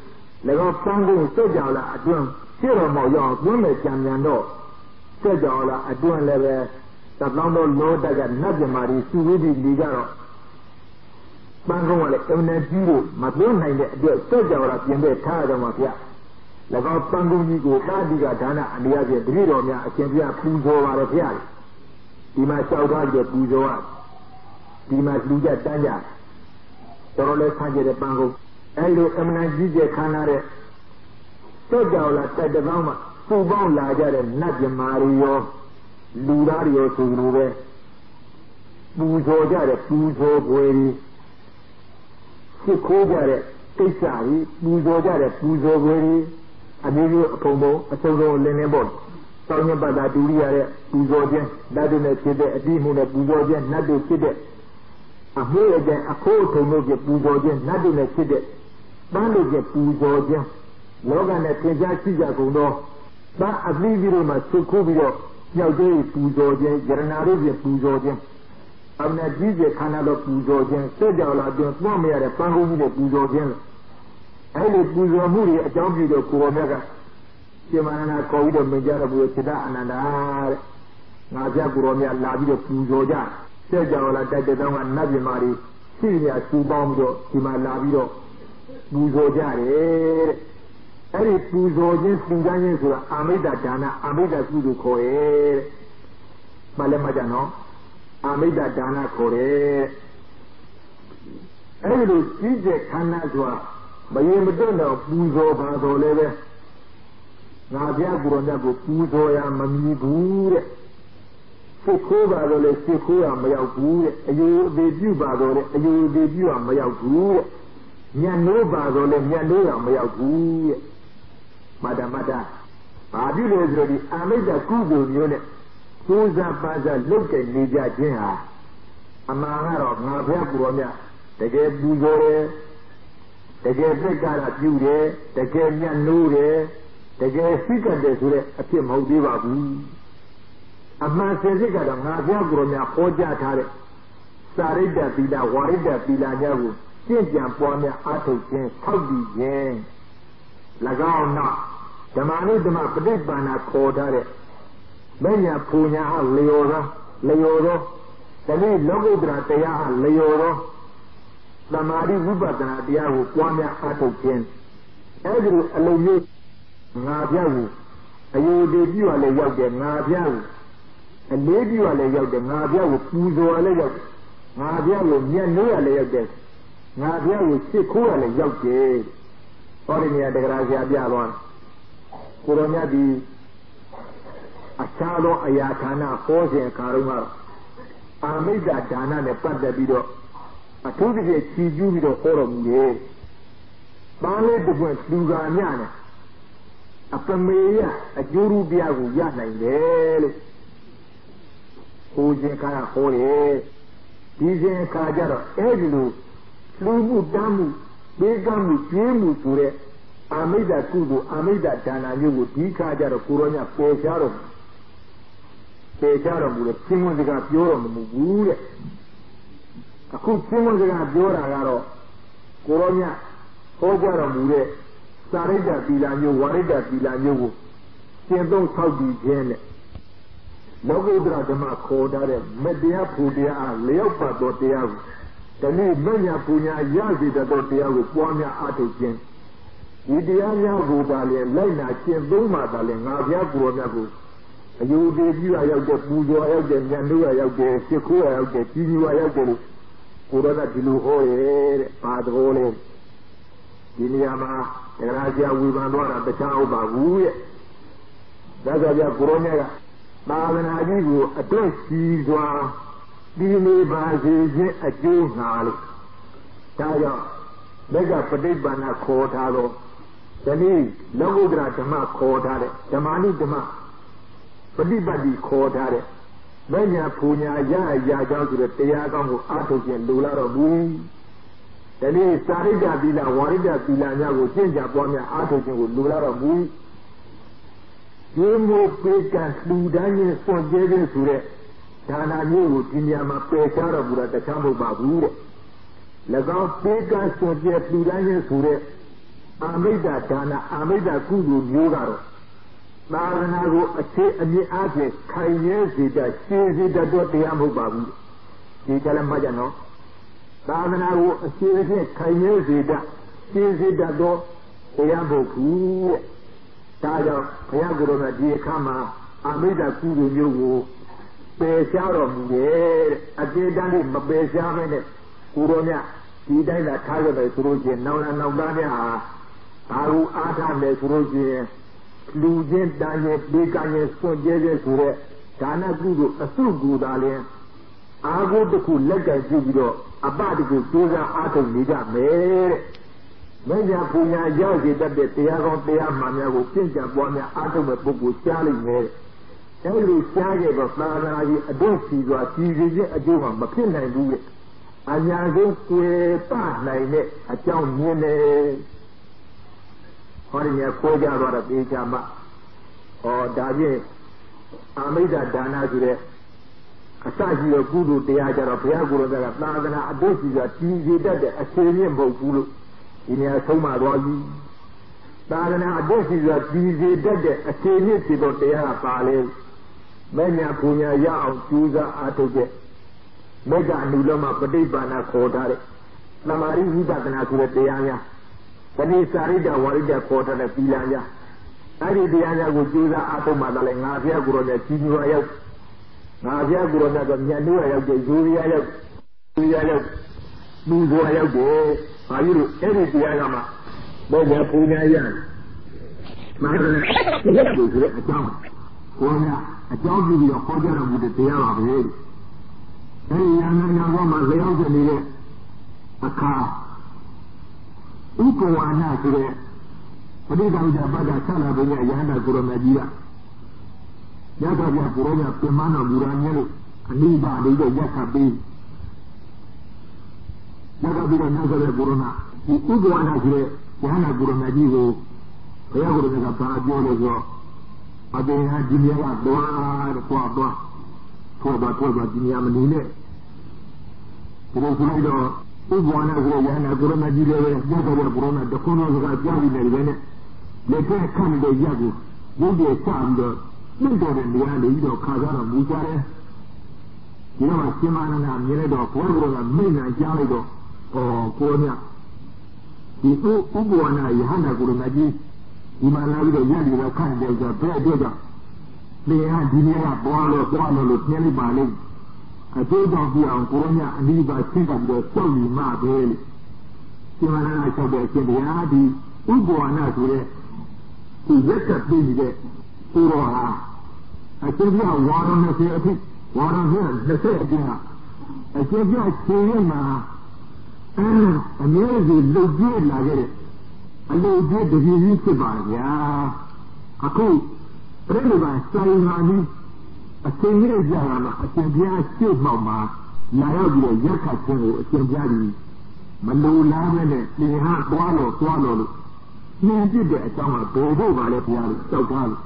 ၎င်းပန်းကုန်းစက်ကြောလာအတွန်းရှင်းတော်မောက်ရအောင်တွန်းမယ်ကြံမြန်တော့စက်ကြောလာအတွန်းလည်းပဲသတောင်းတော်လောတက်ကနတ်ပြမာရီစုဝိဒီလီကတော့ပန်းကုန်းကလည်းအမှန်ကြီးလို့မပြောနိုင်တဲ့အတွက်စက်ကြောလာပြင်တဲ့ထားကြမှာဗျ၎င်းပန်းကုန်းကြီးကိုသာတိကဒါနအလျောက်ဖြင့်တပည့်တော်များအရှင်ဘုရားပူဇော်ပါတယ်ဗျဒီမှာလျှောက်ထားပြီးပူဇော်ရဒီမှာလူကြတန်းကြတော်တော်လေးဆန်းကျတဲ့ပန်းကုန်းအဲလိုအမှန်ကြီးကျခမ်းနားတဲ့စက်ကြောလာတက်တပေါင်းမှာပူပေါင်းလာကြတဲ့နတ်ပြမာရီရောလူသားတွေရောဆိုလိုပဲပူဇော်ကြတဲ့ပူဇော်ပွဲကြီးစစ်ခိုးကြတဲ့ကိစ္စကြီးပူဇော်ကြတဲ့ပူဇော်ပွဲကြီးအမျိုးမျိုးအဖုံဖုံအစုံစုံလင်းနေပေါ့တောင်းညပတ်တာဒူရိရတဲ့ပူဇော်ခြင်းဓာတ်တွေနဲ့ဖြစ်တဲ့အတိမှုနဲ့ပူဇော်ခြင်းနတ်တွေဖြစ်တဲ့အမှုအကျင့်အခိုးအထုံတို့ဖြင့်ပူဇော်ခြင်းနတ်တွေနဲ့ဖြစ်တဲ့ပန်းတို့ဖြင့်ပူဇော်ခြင်းလောကနဲ့သင်္ချာရှိကြကုန်သောပန်းအသီးကြီးတို့မှာစုခိုးပြီးတော့မြောက်သေးပူဇော်ခြင်းယရနာတို့ဖြင့်ပူဇော်ခြင်းအမှန်ကြီးကျခန္ဓာတော်ပူဇော်ခြင်းစက်ကြောလာတွင်ပွင့်မရတဲ့ပန်းကုန်းကြီးနဲ့ပူဇော်ခြင်းအဲ့ဒီပူဇော်မှုတွေအကြောင်းပြုတော့ကိုယ်တော်မြတ်ကရှင်မနန္ဒခေါ်ပြီးတော့မြင်ကြတော့ဘုရားစိတ္တအနန္ဒာတဲ့ငါပြကိုယ်တော်မြတ်လာပြီးတော့ပူဇော်ကြစက်ကြောလာတိုက်တဲ့တောင်းကနတ်ပြည်မာတွေရှိရစူပေါင်းပြီးတော့ဒီမှာလာပြီးတော့ပူဇော်ကြတယ်တဲ့အဲ့ဒီပူဇော်ခြင်းပူဇော်ခြင်းဆိုတာအာမိတ္တဒါနအာမိတ္တကုသိုလ်ခေါ်ရဲ့မလည်းမကြနော်အာမိတ္တဒါနခေါ်တယ်အဲ့ဒီလိုကြီးကျယ်ခန္ဓာဆိုတာမရင်မတွန့်တော့ပူဇော်ပါတော်လည်းပဲငါပြကိုယ်တော်မြတ်ကိုပူဇော်ရမမီဘူးတဲ့စစ်ခိုးပါတော့လေစစ်ခိုးရမရောက်ဘူးတဲ့အယုအသေးပြုပါတော့လေအယုအသေးပြုရမရောက်ဘူးတဲ့ညံနိုးပါတော့လေညံနိုးရမရောက်ဘူးတဲ့မတ္တမတ္တဘာပြုလို့ဆိုတော့ဒီအာမိတ္တကုသိုလ်မျိုးနဲ့ကျိုးစားပါးစားလုပ်တဲ့နေကြခြင်းဟာအမှန်ကတော့ငါဘုရားကိုယ်တော်မြတ်တကယ်ပူဇော်တယ်တကယ်သက်္ကာရပြုတယ်တကယ်ညံ့နိုးတယ်တကယ်စိတ်ကတယ်ဆိုတဲ့အဖြစ်မဟုတ်သေးပါဘူးအမှန်စင်စစ်ကတော့ငါဘုရားကိုယ်တော်မြတ်ဟောကြားထားတဲ့စာရိတ္တသီလဝါရိတ္တသီလများကိုကျင့်ကြံပွားများအားထုတ်ခြင်းထောက်တည်ခြင်း Lagana, the Mani the Mapadipana Kotare, Menya Punya, Leoro, the name Logodra Tea, Leoro, the Mari Rubadana, the Ahu, Kwanya Atokin, every alone Naviahu, a you debut a layout de Naviahu, and maybe you are layout de Naviahu, Puzo a layout, Naviahu, near layout, Naviahu, Sikua layout. Ordinary Gracia Dialon, Coronia di Achalo Ayatana, Force and Karuma, Amida Dana, the Pada Bido, a two days you with a forum, ye. Bale the word Lugana, a familiar, a Juru Biagu Yana in the Ujeka Hore, Dizen Kajaro, Edilu, Lubu Damu. Begamu Jimu Ture, Amida Kudu, Amida Dana, you would decard a Kuronia, Pejaro, with a Simon de Gapioro, Mugure. A cook Simon de Gapiora, Kuronia, Hojara Mure, Sarida Vilanu, Warida Vilanu, Siendo Saudi Gen, Logodra de Macoda, Media Pudia, Leopardo Diago. The name Menya Punya Yazi the Dotia with Wanya Atogen. Idiania Gudalian, Lena, Chimbuma, Navia Guanago. You did you, I have the Buzo, I have the Yanu, I have the Seku, I have the Tinu, I have the Kurana Tilu Hore, Padrone, Diniama, Raja Wimanora, the Chao Babu. That's a Kuronia. Mavan Adigu, a dress, Sizwa. Dini Bazi a Jew Nali. Taya, Mega Padibana Kotaro, the knee, Logodra Dama Kotare, the Mani Dama, Padibadi Kotare, Menya Punya Yaja to the Tiago Atokin Lula Bui, the knee Sarida Villa, Warida Villa Nago, Jinja Bonia Atokin with Lula Bui. You move big and slew Daniel for Jaden Sure. Dana New, Tinyama Peshara Bura, the Chambo Babu. Lagan Peka Sotia Pludania Sure, Amida Dana, Amida Kudu, Yugaro. Maranago, a che and the Ake, Kayesi, the Shizi, the Dotiamo Babu. The Kalamajano. Maranago, a Shizi, Kayesi, the Shizi, the Dot, Yambo Ku, Tada, Yagurona, Diakama, Amida Kudu, Yugo. Pesharo, a Jedani, Beshamene, Uronia, Ida, Tiger, the Suruji, Naugania, Aru Ata, the Suruji, Lujen, Daniel, Bikanya, Sojeje Sure, Dana Gudu, a Sugu Dalian, Ago the Kulega Jubido, Abadiku, Tuga, Ato, Nida, Mere, Menya Punya Yaji, that the Tiago, Tia, Mania, who think that one Atom, a book was selling Mere. Every Saturday of Florida, I don't see what you a Juma, but can I do it? And I don't say, Pat, like it, a town near Holding a Koga or a Bejama or David. I made that Dana today. Aside your Guru, the Ajar of Yaguru, that a Florida, I don't see that you did a Syrian Bogulu in your Soma Rogi. Florida, I don't see that you did a Syrian Tibot, they are Pale. Menya Punya Yao, Chuza Atoge, Mega Nuloma Padibana Kotare, Lamari Hidakana to the Diana, Pani Sarida Warida Kota the Pilaya, Adi Diana would use Ato Madale, Navia Gurona, Chinu, Navia Gurona, Yanua, the Julia, Muzo, are you every Diana? Mega Punya Yan. A dog with your father with the tail of his. Any young woman lails in a car. Uko wana today. But it was a bad salad in a Yana Guramadia. Yaka Gurona, Pemano Guraniel, and Niba, the Yaka B. Yaka be another Gurona. The Uguana today, Yana Guramadigo, Yaguraka Paradio. Adena Jimia, Doa, Toba, Jimia Manile. Uguana, Gurana, Gurana, Jaka Gurona, the corner of Javi, လက်ထဲခံတဲ့ရက်ကိုရုပ်တွေချပြီးတော့နှိမ့်တော်တဲ့နေရာလေးတော့ခါကြတော့မူကြတယ်ဒီတော့ရှင်မနန္ဒမြင်လိုက်တော့ဘုရားကမိန့်နိုင်ကြားလိုက်တော့ကိုမြဒီဥပ္ပဝနာယဟန္တာကိုရမကြီးဒီမှာလာပြီးတော့ရက်ပြီးတော့ခံတယ်ဆိုတော့ဘယ်အတွက်ကြောင့်လေဟာဒီနေရာပွားလို့လို့ပြင်းလိုက်ပါလိမ့်အကျိုးကြောင့်ပြအောင်ကိုမြအနိဗ္ဗာန်ဆင်းပြီးတော့ကြောက်ယူမှပဲလေရှင်မနန္ဒလျှောက်တဲ့အရှင်ဘုရားဒီဥပ္ပဝနာဆိုတဲ့ဒီရက်ကပ်ပြီးတဲ့သူတော်ဟာအရှင်ဘုရားဝါရ20အထိဝါရ20အကျဉ်းကအရှင်ဘုရားရှင်ရဲ့မှာအမြဲတမ်းလှုပ်ကြည့်လာခဲ့တဲ့အလုပ်ကြီးတည်ကြီးဖြစ်ပါဗျာအခုပြိဋိဘံဆိုင်ရာကြီးအရှင်ရဲ့ကြာမှာအရှင်ဘုရားရှေ့မှောက်မှာလာရောက်ပြီးတော့ရက်ခတ်ခြင်းကိုအရှင်ဘုရားကြီးမလိုလားပဲနဲ့သင်ဟာသွားလို့နှင်းပြတဲ့အကြောင်းကဘယ်ဖို့ပါလဲဘုရားလို့ကြောက်သွားလို့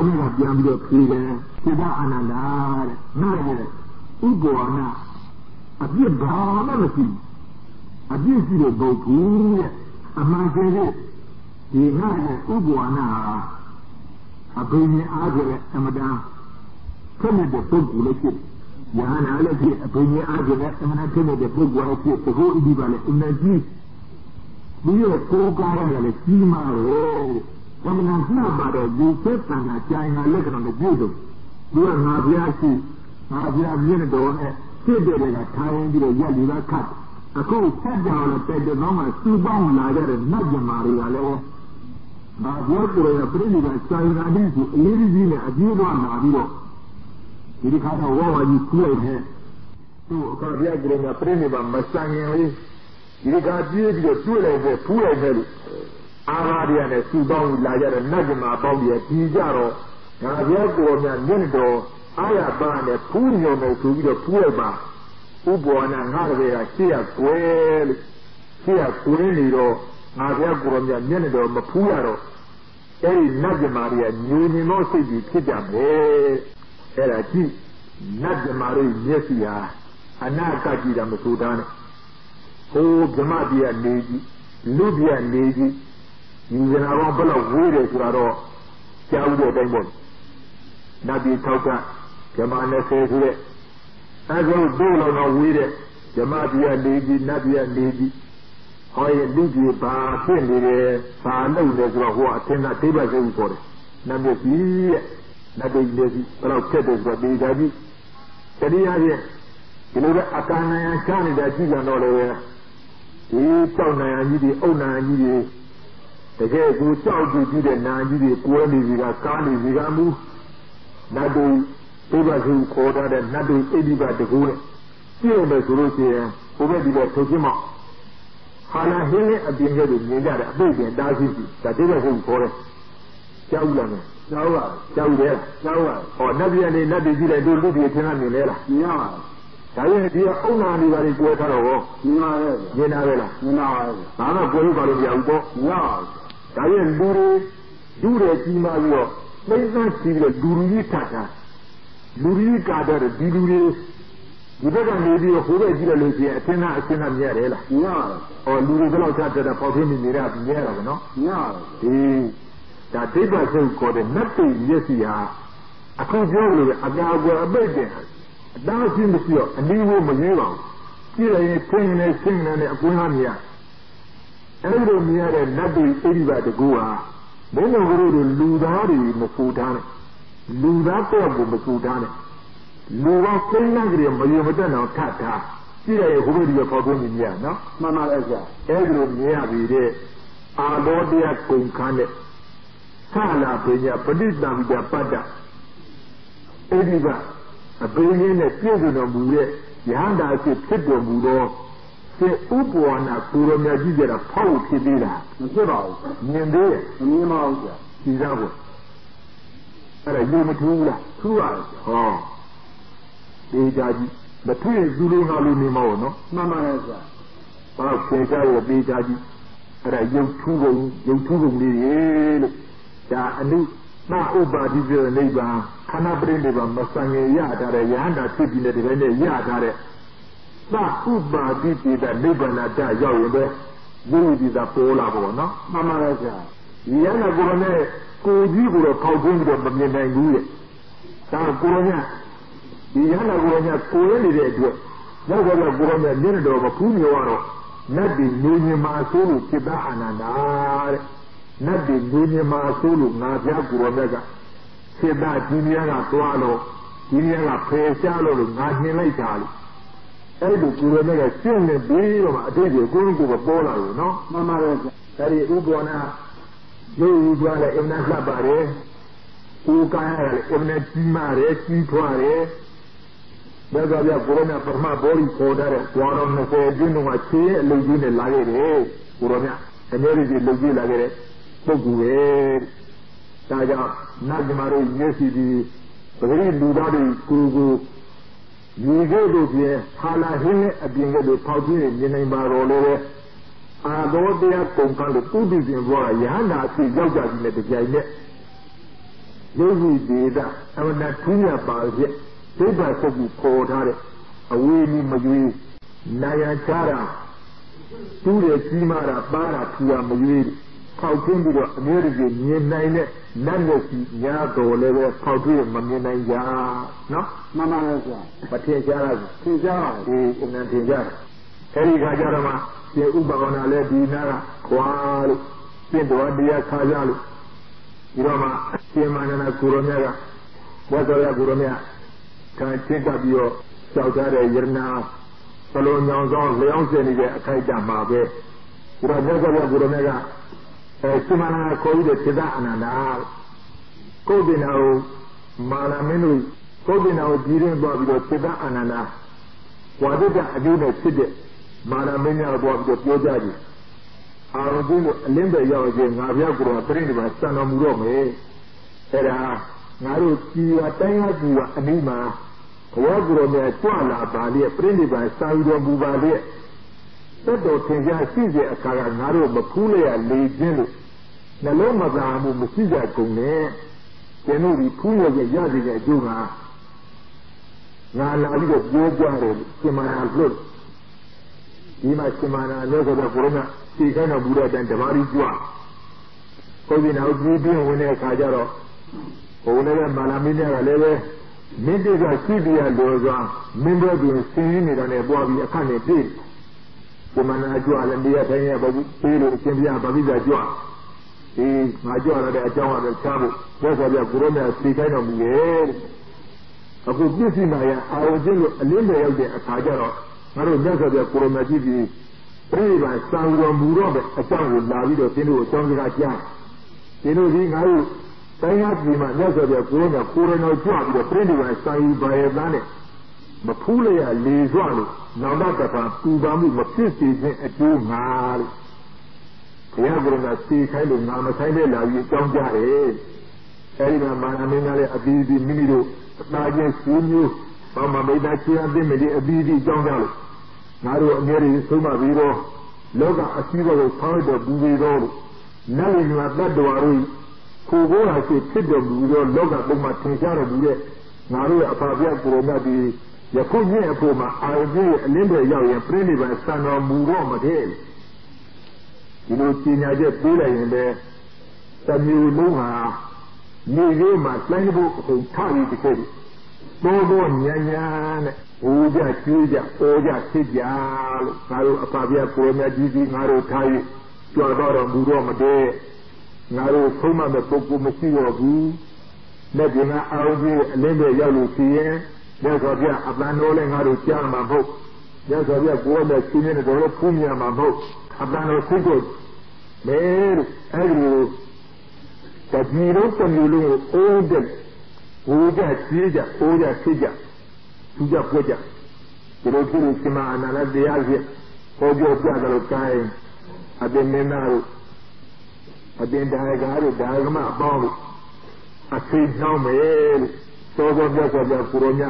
ဘုရားကပြန်ပြီးတော့ဖြေတယ်စိတ္တအာနန္ဒာတဲ့နားရတဲ့ဥပ္ပဝနာအပြစ်ဘာမှမရှိအပြစ်ရှိတဲ့ပုဂ္ဂိုလ်ရဲ့အမှန်တကယ်ဒီငါရဲ့ဥပ္ပဝနာအဘိညာဉ်အားဖြင့်အမတန်ခက်တဲ့ပုဂ္ဂိုလ်လေးဖြစ်ယဟနာလည်းဖြစ်အဘိညာဉ်အားဖြင့်အမတန်ခက်တဲ့ပုဂ္ဂိုလ်လေးဖြစ်သဘောအဒီပါလေအမှန်ကြီးဒီရဲ့ကိုယ်ကားရလည်းကြီးမားတယ်ဘယ်မှာနှပ်ပါတော့ဒီသက်တန်တာကြိုင်ကလက္ခဏာနဲ့ပြည့်စုံသူကငါဘုရားရှိငါဘုရားမြင့်တော်နဲ့ဖြစ်တဲ့ကထိုင်ပြီးတော့ရက်လီပါခတ်အခုဆက်ကြောင်လည်းတဲ့တော့မှစူပေါင်းလာကြတဲ့နတ်မြမာတွေကလည်းငါဘုရားကိုယ်ရပြိဋိဘံဆိုင်ရာတိကိုအလေးကြီးနဲ့အကျိုးသွားလာပြီးတော့ဒီခါတော့ဝါဝါကြီးကျိုးတဲ့သူ့အခါဘုရားကိုယ်ရပြိဋိဘံမဆိုင်ရင်လေဒီကပြေးပြီးတော့တွေ့လိုက်တဲ့ဖူးလိုက်တဲ့အာဟာရရနဲ့စူပေါင်းလာကြတဲ့နတ်မြမာပေါင်းပြီးဒီကြတော့ငါဘုရားကိုယ်များမြင့်တော်အာရပါနဲ့ဖူးညုံနေဆိုပြီးတော့ဖူးလိုက်ပါဥပ္ပဝနာငါတကယ်ကရှေ့ရကွယ်လို့ရှေ့ရကွယ်နေတော့ငါဘုရားကိုယ်တော်မြတ်မျက်နှာတော်မဖူးရတော့အဲ့ဒီနတ်မြမာတွေကညူညင်သောစိတ်ကြီးဖြစ်ကြမယ်အဲ့ဒါကြည့်နတ်မြမာတွေမျက်စိဟာအနာကကြည့်တာမဆိုသားနဲ့ဟိုဗြဟ္မပြည်ကနေကြီးလူပြည်ကနေကြီးဒီဇနာဘောဘယ်လောက်ဝေးတယ်ဆိုတာတော့ကြားဦးတဲ့အတိုင်းပေါ့နတ်ပြည်ထောက်ကဗြဟ္မ20ဆိုတဲ့အဲဒါတို့လောက်တော့ဝေးတဲ့ဓမ္မပြည်နေကြီးနတ်ပြည်နေကြီးဟောရဲ့လူကြီးဘာဖြစ်နေတယ်ဘာလုပ်လဲဆိုတော့ဟိုအထင်ကဒိဗ္ဗစိတ်ခေါ်တယ်နတ်မြတ်ကြီးရဲ့နတ်ပြည်နေကြီးဘယ်တော့ဖြစ်တယ်ဆိုတော့ဒီသာကြီးတရားချင်းဒီလိုကအကန္နယချနေတာကြည့်ကြတော့လေဒီကြောက်နိုင်ကြီးဒီအုတ်နိုင်ကြီးဒီတကယ်ကိုကြောက်ကြည့်ကြည့်တဲ့နာကြီးဒီကိုယ်နေစီကကားနေစီကမူနတ်တို့ဒိဗ္ဗစိတ်ခေါ်တဲ့နတ်တို့အိဒီပါတကူနဲ့ကြည့်ရမယ်ဆိုလို့ရှိရင်ဘုဘက်ဒီတော့ထုတ်ချင်းမောက်ဟာလာဟင်းနဲ့အပြင်ကျတော့မြင်ကြတယ်အပိတ်ပြင်တားရှိရှိဒါဒိဗ္ဗစိတ်ခေါ်တယ်ကြောက်လာမယ်ကြောက်ပါကြောက်တယ်ကြောက်ပါဟောနတ်ပြည်နေနတ်ပြည်ကြည့်လိုက်တို့လူပြည်ထင်တာမြင်လဲလားမြင်ရပါဒါရင်ဒီအုံနာနေပါလေကိုယ်ထားတော့ဟောမြင်ပါရဲ့မြင်တာပဲလားမြင်ပါပါဘာမှကိုယ်လို့ပါလို့မရဘူးပေါ့မြင်ပါဒါရင်လူတွေကြီးမားပြီးတော့သိသိကြီးပြီးတော့လူကြီးထတာလူကြီးကာတဲ့ဒီလူတွေဒီဘက်ကနေပြီးဟိုဘက်ကြည့်လို့ရှိရင်အရှင်းအရှင်းမြဲတယ်လားမြဲပါဘူးလူတွေဘယ်လောက်ချတဲ့ပေါက်သေးနေနေတာမြဲတာပဲနော်မြဲပါဘူးဒါဒိဗ္ဗစိတ်ကိုတဲ့နတ်တိမျက်စိဟာအခုပြောလို့အပြာကွယ်အပိတ်တယ်အတားရှိမရှိတော့အနည်းကိုမရေးပါဘူးကြည့်ရင်ဖင်းနေဆင်းနေတဲ့အကွင်းသားမြင်အဲ့လိုမြင်ရတဲ့နတ်တိအိဒီပါတကူဟာဘုန်းတော်ကတို့လူသားတွေမပူထားနဲ့လူသားတော့ကိုမပူထားနဲ့လူကစိတ်နဲ့ကြည့်မယုံမတတ်တော့ထပ်ထားကြည့်ရဟိုဘက်ဒီပေါ်ကုန်မြင်ရနော်မှန်ပါရဲ့ဆရာအဲ့လိုမြင်ရပြီတဲ့အာလောတရားကုန်ခန်းတဲ့ဆလာပညာပဋိသင်္ခာပတ္တအဲ့ဒီကအဘိညာဉ်နဲ့ပြည့်စုံတော်မူတဲ့ယဟန္တာအဖြစ်ဖြစ်တော်မူသောစေဥပ္ပဝနာကိုရမြတ်ကြီးကြတာဖောက်ဖြစ်သေးတာမဖြစ်ပါဘူးမြင်သေးတယ်မမြင်ပါဘူးဆရာဒီသားကိုအဲ့ဒါယူမထူးလားထူးပါလားဟောဒီကြကြီးမထွေးသူလိုငါလိုနေမှာနော်မှန်ပါရဲ့ဆရာဘာလို့ဖြေချရပေးကြကြီးအဲ့ဒါရုပ်ထူးပုံလေးရေလို့ဒါအနုမဥပါတိပြနိဗ္ဗာန်ခန္ဓာပရိနိဗ္ဗာန်မဆိုင်ရထားတဲ့ယဟန္တာဖြစ်ပြီးတဲ့ဒီပိုင်းနဲ့ရထားတဲ့သဥပါတိတိတဲ့နိဗ္ဗာန်တရောက်ရင်ပဲဝိဝိသပေါ်လာပေါ့နော်မှန်ပါရဲ့ဆရာ yana gurone koji guro kaujin guro bamina yuye ta guronya yana guronya koye ni de do yaga ya guronya ni do ba puni waro nabi nyunyi masulu kiba ananda nabi nyunyi masulu na ja guronya ga kiba duniya ga twalo duniya ga pesha lo na hin lai ta lo ai do guronya ga shin ne bi lo ma ade je gurun ko bo la lo no mama re dari ubona yau zuwa da ibn labare ko kaya da ibn timare tintware daga ya corona farma bori ko da kwaron ne ko jinu ma ce logi ne lage ne corona kamar ji logi lage ne ko guwe ta ja na jimaro yesi di bari luda de kugu yigo do je hala hin abin ga do pauji ne ne ba ro le आदो दिया कोंकण तूदी दिन बोला यहाँ ना सी जौजा जी ने दिखाई ने योगी देदा अब ना ठुनिया बाजे देदा सबू खोधारे अवेली मजवी नया चारा तूरे सीमारा बारा पुआ मजवी खाउचें भी तो अमेरिक के नहीं ने नन्हे सी यहाँ दोले वे खाउचे मम्मी नहीं जा ना मामा ने क्या पठे चारा ये इन्हें ठेजा करी खाजा रमा ये उबावना ले दीना क्वाल ये दो दिया खाजा लो इरोमा ये मानना कुरोनिया का वजोया कुरोनिया kan tinta biyo sauta da yirna salo nyangzong leong se ni de akai da ma be ira daga ya guru ne ga sumana ko ide tida ananda ko dinao mala minu ko dinao jirin ba biyo tida ananda wade da adu ne tide mala minya ba biyo pyojaji arugu limbe yawo je ngabya guru atrin di ba sano muro me era ngaro ki wa tanya buwa anima wa guru ne twala ba le prindi ba sairo bu ba le todo tinja sije akara ngaro mapule ya lejin lo nalo mazamu musija kunne tenu bi puyo ye yaji ye juga na la bi de jare kimana lo dima kimana lo ko da guru na si kana buda dan dabari jwa ko bi na ubi bi wone ka jaro ko ne malamine ga le be minde ga sibiya loza minde bi sini da ne bo bi akane bi ko mana jwa le ndiya tanya ba bi lo kin biya ba bi da jwa ma jwa la da jawa da chabu ya sa biya guru na si kana mu ye ako bisi na ya awjin lo alimbe yaude aka jaro ngaro nyaka biya guru na ji bi priba sanro muro be achaw ko la bi do tin do chong ga ja tin do ji ngaroတိုင်းပြည်မှာမြတ်စွာဘုရားကိုယ်တော်ကိုယ်တော်ကြွပြီးတော့ပြိဋိဘံစာယူပါရဲ့သားနဲ့မဖူးလျက်လေစွလို့နောင်တတပါပူပန်မှုမဖြစ်စေခြင်းအကျိုးငါလို့ဘုရားကိုယ်တော်စီခိုင်းလို့ငါမဆိုင်တဲ့လာပြီးအကြောင်းကြားတယ်အဲဒီမှာမာနမင်းကလည်းအဘိဓိမိမိတို့အသားချင်းစည်းမျိုးဘာမှမိသားချင်းအသိမလေးအဘိဓိအကြောင်းကြားလို့ငါတို့အငယ်ကြီးဆုံးမပြီးတော့လောကအစည်းအဝေးဆောင်းတဲ့ဘူရီတော်လို့နိုင်ရမှာတတ်တော်တို့ကိုကိုဟာရှိဖြစ်တော်မူသောလောကပုံမှာသင်ရှားတော်မူတဲ့ငါတို့ရဲ့အဖာပြကိုရိုနာဒီယခုညအဖို့မှာအာရုံကြီးအလင်းတွေရောက်ရင်ပြိဋိဘံစံတော်မူတော့မတဲ့ဒီလိုပညာချက်ပေးလိုက်ရင်လည်းတမျိုးလုံးဟာနေလေးမှာတိုင်းဖို့အခုထားပြီးတကယ်တော့ညံ့ညာနဲ့ဟိုကြကျွေးကြပေါ်ကြဖြစ်ကြလို့ငါတို့အဖာပြကိုရိုနာကြီးကြီးငါတို့ထားပြီးကြွတော်မူတော့မတဲ့ငါတို့ဆုံးမမဲ့ပုဂ္ဂိုလ်မရှိတော့ဘူးလက်ကျင်အာရုံကြီးအလင်းတွေရောက်လို့ရှိရင်မြတ်စွာဘုရားအပန်းတော်လည်းငါတို့ကြားမှာမဟုတ်မြတ်စွာဘုရားကိုယ်နဲ့ရှင်နေတဲ့တော်ဖူးမြမှာမဟုတ်အပန်းတော်ခုကိုမဲအဲ့ဒီတကြီးလုံးတမျိုးလုံးကိုအိုးတဲ့ဟိုကြကြီးကြအိုးကြဖြစ်ကြသူကြပွက်ကြဒီလိုဖြစ်လို့ရှင်မအနန္တတရားကြီးဟောပြောပြကြလို့ကိုင်းအပင်မင်းသားတို့အတင်တရားကားတို့ဒါကမှအပေါင်းလို့အသိနှောင်းမယ်လို့သောသောပြတ်စွာပြကိုရောမြ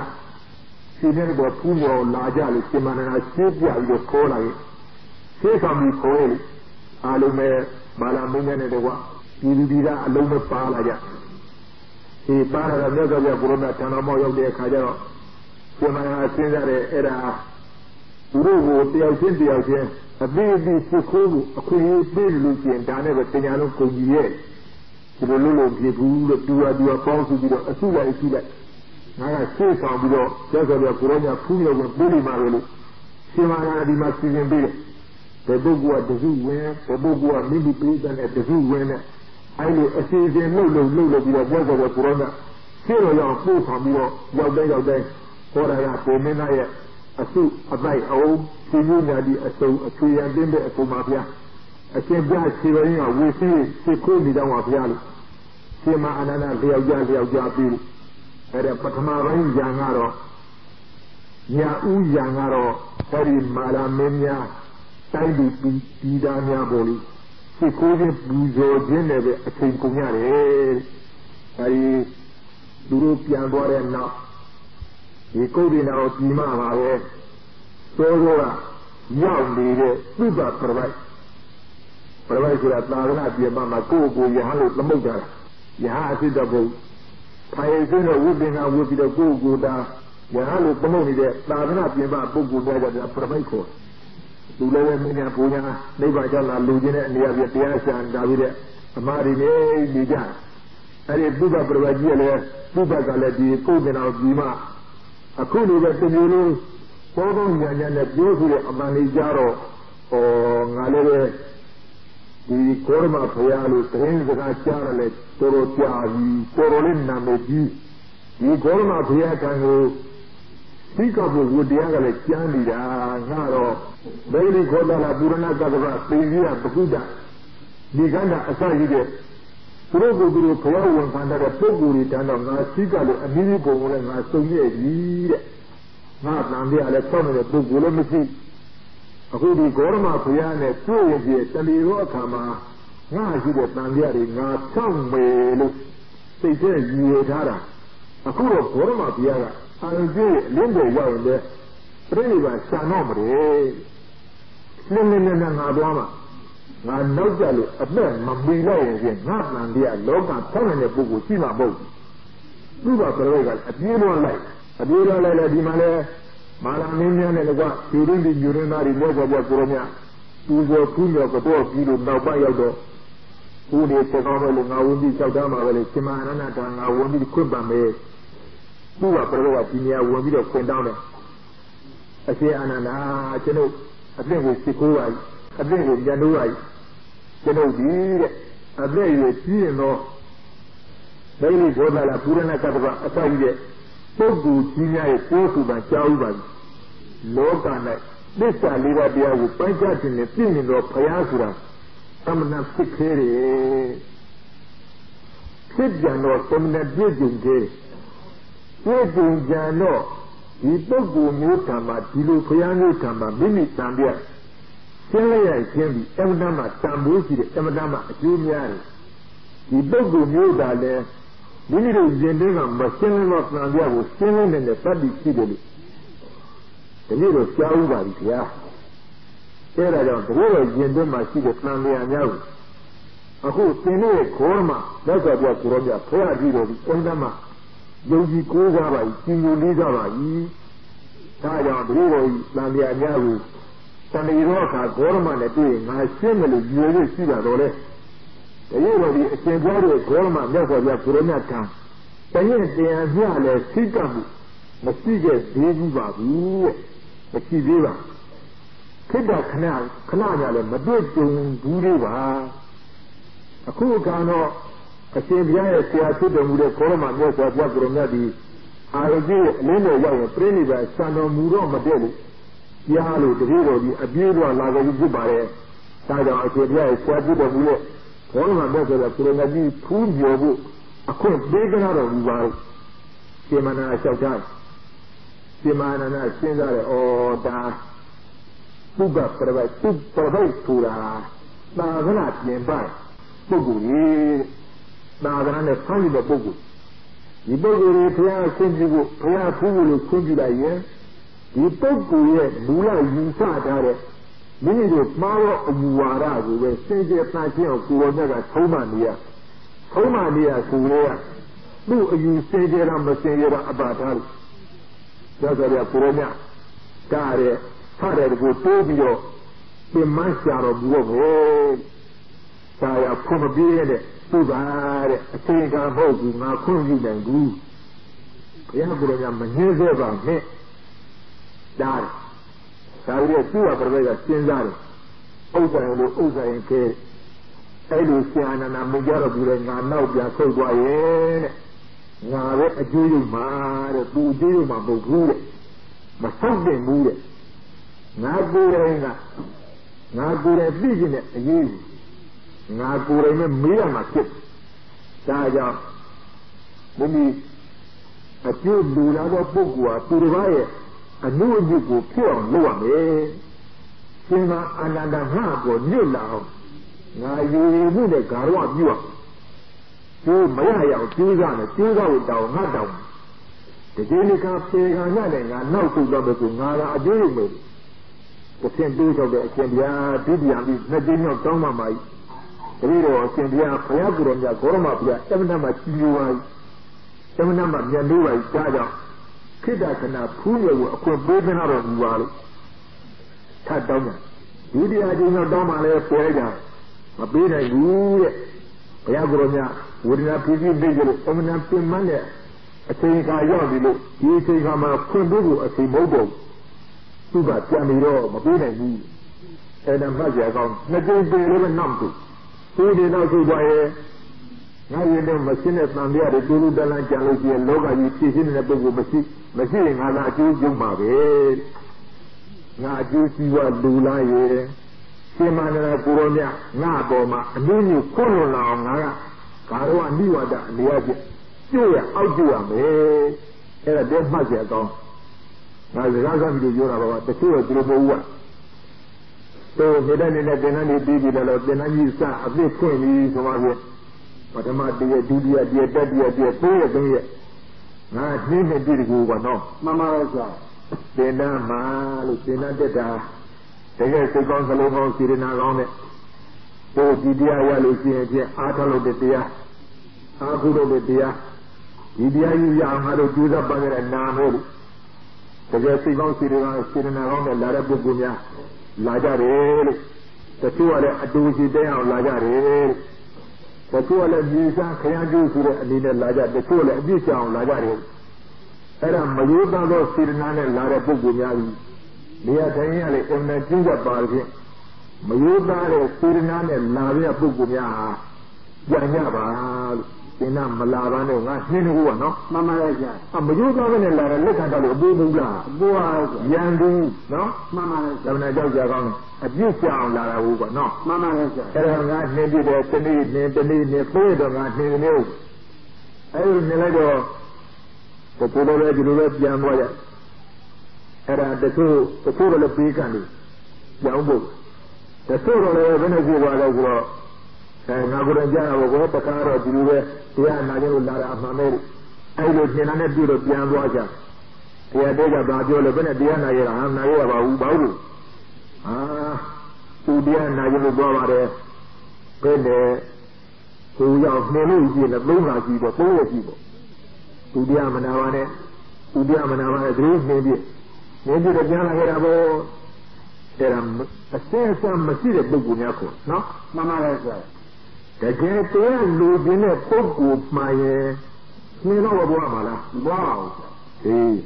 ရှင်းတဲ့တော့ဖူးမော်လာကြလို့ရှင်မန္တနာရှင်းပြပြီးတော့ခေါ်လာရင်ရှင်းဆောင်ပြီးခေါ်လို့အားလုံးပဲဘာလာမင်းနဲ့တော့ဒီလူဒီကအလုံးမပါလာကြဒီပါရတဲ့မြတ်စွာဘုရားကိုရောမြတန်တော်မောရောက်တဲ့အခါကျတော့ရှင်မန္တနာရှင်းကြတဲ့အဲ့ဒါသူတို့ကိုတယောက်ချင်း a baby Sikogu, a queen baby and Dana Tenano Kogi. To the Lulu people, do a bounce with a Sula is that. I say some below, just as a Corona Puno with Bully Marley. Simana di Massive Bill. The Bogua, the zoo winner, the Bogua, maybe prison at the zoo winner. I know a season, no, be a brother of Corona. Zero young fool from your day, what I have to menaya, a suit, a bite, oh, Simuna, a tree and dimber, a Pomapia. I can't buy Sirena, we see, she could be down of Yali. Sima Anana, Ria Bill. At a Patama Yangaro, Nya Uyangaro, Harry Malamenia, Tiny Pidania Boli. She couldn't Buzo Geneve, a Trincugnare. I European Warrior now. He could be now Timama, Sora, young leader, super provide. Provide that Lavana, dear Mamma, go, Yahalu, the Moga. Yaha, the boat. Payzino would now would be the go down. Yahalu, the money there, Lavana, dear Mamma, Bogu, better than Promeco. To live in Puna, Nevada, Lugina, and the Aviatia and Davide, Marine, Nijan. And if Buba Provagile, Buba Galadi, Fogan out Dima. A cool that the Yulu, Fogan Yan, Josue, Amanijaro, or Nalere, the Korma Payalo, trains the Charlotte, Torotia, Torolina Meji, the Korma Payakano, Sikabu would the Angale Candida, Naro, Bailey Kodala, Burana Gava, Pavia, Pakuda, Niganda Asagide, Progo Guru Payao and Pandara Poguri Tana, Sikalu, and Minipo and Masonia, not Nambia, Alexander, Pugulomisi. A good Gorma Puyane, 2 years, and the Rokama, Nazi de Nandiari, not some way, they say, Yetara. A cool of Gorma Piara, and the Linda Young there, really by Sanombre, Slimmin and Adama. And no jelly, a man, Mambila, not Nandia, Logan, Tony, Bugusima boat. Luba Perega, a beautiful light, a beautiful light, Dimale. Malaminian and what during the urinary level of Coronia, who were Punya of the door, you know, by your door. Who is the normal in our Wundi Saudama, Simana, and our Wundi Kubame. Who are Peronia, Wundi of Kendana. I say, Anana, I know, I think with Sikuai, I think with Januai, you know, I think with Tino. Daily Goda, Purana Katava, a time. Pogu Tina is Poku by Chauban. Loka, this time Liva with Pankat in the Pinin of Payasura. Some not sick here. Sidjan or some that didn't get. Sidjan Jano, he Pogu Mutama, Tilu Payanu Mini Sambia. Selaya can be Emadama, Tambusi, Emadama, Junior. He Pogu Muda there. Many of the General Machine of Nandia was singing in the public city. The little Shauba is here. There I don't know, General Machine of Nandia now. A whole Sene Korma, that's what was Roger, Pera Giro, Ondama, Yogi Kuzawa, Kingu Lizawa, Taya, Rio, Nandia Naru, Sani Roka, Gorman, a day, my family, you see that all. The year of the Sengari, Gorma, never the Puranaka. The year they are here, Sikabu, the Sigas, Diva, the Kiviva. Kida Canal, Madrid, Buriva. A Kukano, a Sengari, Siatu, the Korma, yes, of Yagromadi. I agree, Leno Young, Preniva, Sano Muro Madeli, Yalu, the hero, the Abura, Lago Zubare, Sada, Akedia, Swadu, the Mule. One of my brothers, Kurangadi, Poon Yobu, a quaint big and out of Uval. Simana, I shall die. Simana, I sing out all that. Puga, provide Pura. Naganat, nearby. Pugu, Nagan, funny the Pugu. The Pugu, Pia, Kunju, Pia, Pugu, Kunju, the Pugu, Bula, Yusa, many of the small Muara who were singing a planting of Kuronaga, Tomania. Tomania, Kurea. No, you say there on the same about her. That's a Kurona. Tare, Tare, go to เป็นมันชาเราบัวโง่ชายาพุ่มเบี้ยเนี่ยผู้บาเนี่ยเชิงการพูดกูมาคุ้นอยู่อย่างกูพยาบุรุษมันเงี้ยเสียบ้างเนี่ยได้ชาวเรือชื่อว่าประเวศเชียงรายอุตสาหอุตสาหเคไอ้ลูกเสียนานามุจาระบุรุษงานนอกจากเข้าตัวเองเนี่ยงานเรื่องอายุยุ่งมาเนี่ยดูอายุยุ่งมาบุกรุษมาส่งเด็กบุรุษงานบุรุษงานบุรุษพี่จีเนี่ยอายุงานบุรุษเนี่ยมีอะไรมาคิดได้จ้ะไม่มีอายุดูแล้วว่าพวกกูอ่ะตัวร้ายอันนู้นอยู่กูเที่ยวล้วนเองจริงมาอันนั้นห้ากูนี่แหละงานอยู่นี่เนี่ยการว่าอยู่จูไม่ให้เอาจูกันเนี่ยจูกันเอางานเอาแต่ทีนี้การเปย์งานเนี่ยงานนอกกูก็ไม่กูงานอายุไม่ก็เช่นดูเขาเด็กเช่นเดียดีดีอย่างนี้นั่นจริงๆต้องมาไหมทีนี้เราเช่นเดียพยากรณ์จากโครมาพยาแต่มันทำมาชิวไว้แต่มันทำมาเมียนดูไว้จ้าจ้าคิดได้ขนาดพูดอย่างว่าคนเบื่อหน้าเราดูว่าเลยถ้าต้องเนี่ยดีดีอย่างนี้เราต้องมาเลยเปย์กันมาเปย์ในดูเนี่ยพยากรณ์เนี่ยวันนี้พี่พี่เด็กเลยแต่มันทำเป็นมันเนี่ยอาชีพการยอดดีเลยยี่สิบกว่ามาคนดูอาชีพโมโดသူကပြန်ပြီးတော့မပြေးနိုင်ဘူးအဲ့ဒါမှတ်ကြအောင်နှစ်ကြိမ်ပြေလို့ပဲနောက်သူဒီနောက်သူသွားရဲ့ငါရင်တော့မရှင်းတဲ့တန်ပြရတယ်တူတူတလန်းကြံလို့ရှိရင်လောကကြီးဖြည့်ရှင်းနေတဲ့ပုဂ္ဂိုလ်မရှိရင်ငါသာအကျိုးကျုံပါပဲငါအကျိုးစီးပွားလူလားရဲ့ရှင်မန္တရာကိုရောမြငါအပေါ်မှာအနည်းငယ်ခွန်းလွန်လာအောင်ငါကကာရောအနိဝဒအနေအချင်းကျိုးရအောက်ကျရမယ်အဲ့ဒါတည်းမှတ်ကြအောင်ငါစကားကပြီးပြောတာပါတချို့ကဒီလိုမဟုတ်ဘူးတော့နေတဲ့နေတဲ့တင်နှန်းလေးပြီးပြီတော့တင်နှန်းကြီးစအပြစ်ဖွင့်ပြီးဆိုမှပြပထမတည်းဒုတိယတည်းတတိယတည်းပိုးရသုံးရငါနှင်းနေပြီတကူကနော်မှန်ပါရဲ့ဆိုတင်နှန်းမှာလို့တင်နှန်းတက်တာတကယ်စိတ်ကောင်းစလုံးကောင်းစေရနာကောင်းတဲ့ပို့ဒီတရားရလို့ရှိရင်ဖြင့်အားထုတ်လို့တရားအားခုလို့တရားဒီတရားကြီးရအောင်ငါတို့ကြိုးစားပါကြတဲ့နာမို့တကယ်စိတ်ကောင်းစေရနာကောင်းတဲ့လာတဲ့ပုဂ္ဂိုလ်များလာကြတယ်လို့တချို့ကလည်းအတူရှိတဲ့အောင်လာကြတယ်တချို့ကလည်းမြေစားခရမ်းကျိုးဆိုတဲ့အနေနဲ့လာကြတချို့လည်းအပြစ်ချအောင်လာကြတယ်အဲ့ဒါမယိုးသားသောစေရနာနဲ့လာတဲ့ပုဂ္ဂိုလ်များကြီးနေရာတိုင်းရလေအမှန်ကျင့်ကြပါဖြင့်မယိုးသားတဲ့စေရနာနဲ့လာတဲ့ပုဂ္ဂိုလ်များဟာကြံ့ကြပါလို့သင်္နာမလာပါနဲ့ငါနှင်းနေဘူးကနော်မှန်ပါရဲ့ကြာမယိုးသားနဲ့လာတဲ့လက်ခံတော့လို့အပူဘူးလားအပူဟာရန်သူနော်မှန်ပါရဲ့ဒါနဲ့ကြောက်ကြကောင်းအပြစ်ချအောင်လာတာဘူးကနော်မှန်ပါရဲ့ကြာအဲ့တော့ငါနှင်းပြတယ်တနေ့နှင်းပိုးတော့ငါနှင်းနေဦးအဲ့ဒီနေလိုက်တော့ကိုလိုလည်းဒီလိုပဲပြန်သွားရအဲ့ဒါတချို့လည်းပေးကန်လို့ကြောင်းဖို့တချို့တော့လည်းဘယ်နဲ့ကြည့်ပါလဲဆိုတော့ငါကိုယ်တိုင်ကြားတော့ဘောတခါတော့ဒီလိုပဲတရားနာကြလို့လာတာအမှန်ပဲအဲ့လိုသင်္နာနဲ့ပြုလို့ပြန်သွားကြတရားတဲကဘာပြောလဲဘယ်နဲ့တရားနာရတာဟာနာရပါဘူးဘာလို့ဟာသူတရားနာရလို့ပြောပါတယ်ဘယ်နဲ့ကိုရောက်နေလို့ကြည့်လဲသုံးခါကြည့်တော့သုံးရကြည့်ပေါ့သူတရားမနာပါနဲ့သူတရားမနာပါနဲ့သူနေပြတော့ပြန်လာခဲ့တာပေါ့အဲ့ဒါအစင်းအစမ်းမရှိတဲ့ပုဂ္ဂိုလ်များကိုနော်မှန်ပါရဲ့ဆိုတကယ်တရားလူကျင်တဲ့ပုဂ္ဂိုလ်မှရင်နှင်းတော့ဘွားမှာလားဘွားအောင်ဟေး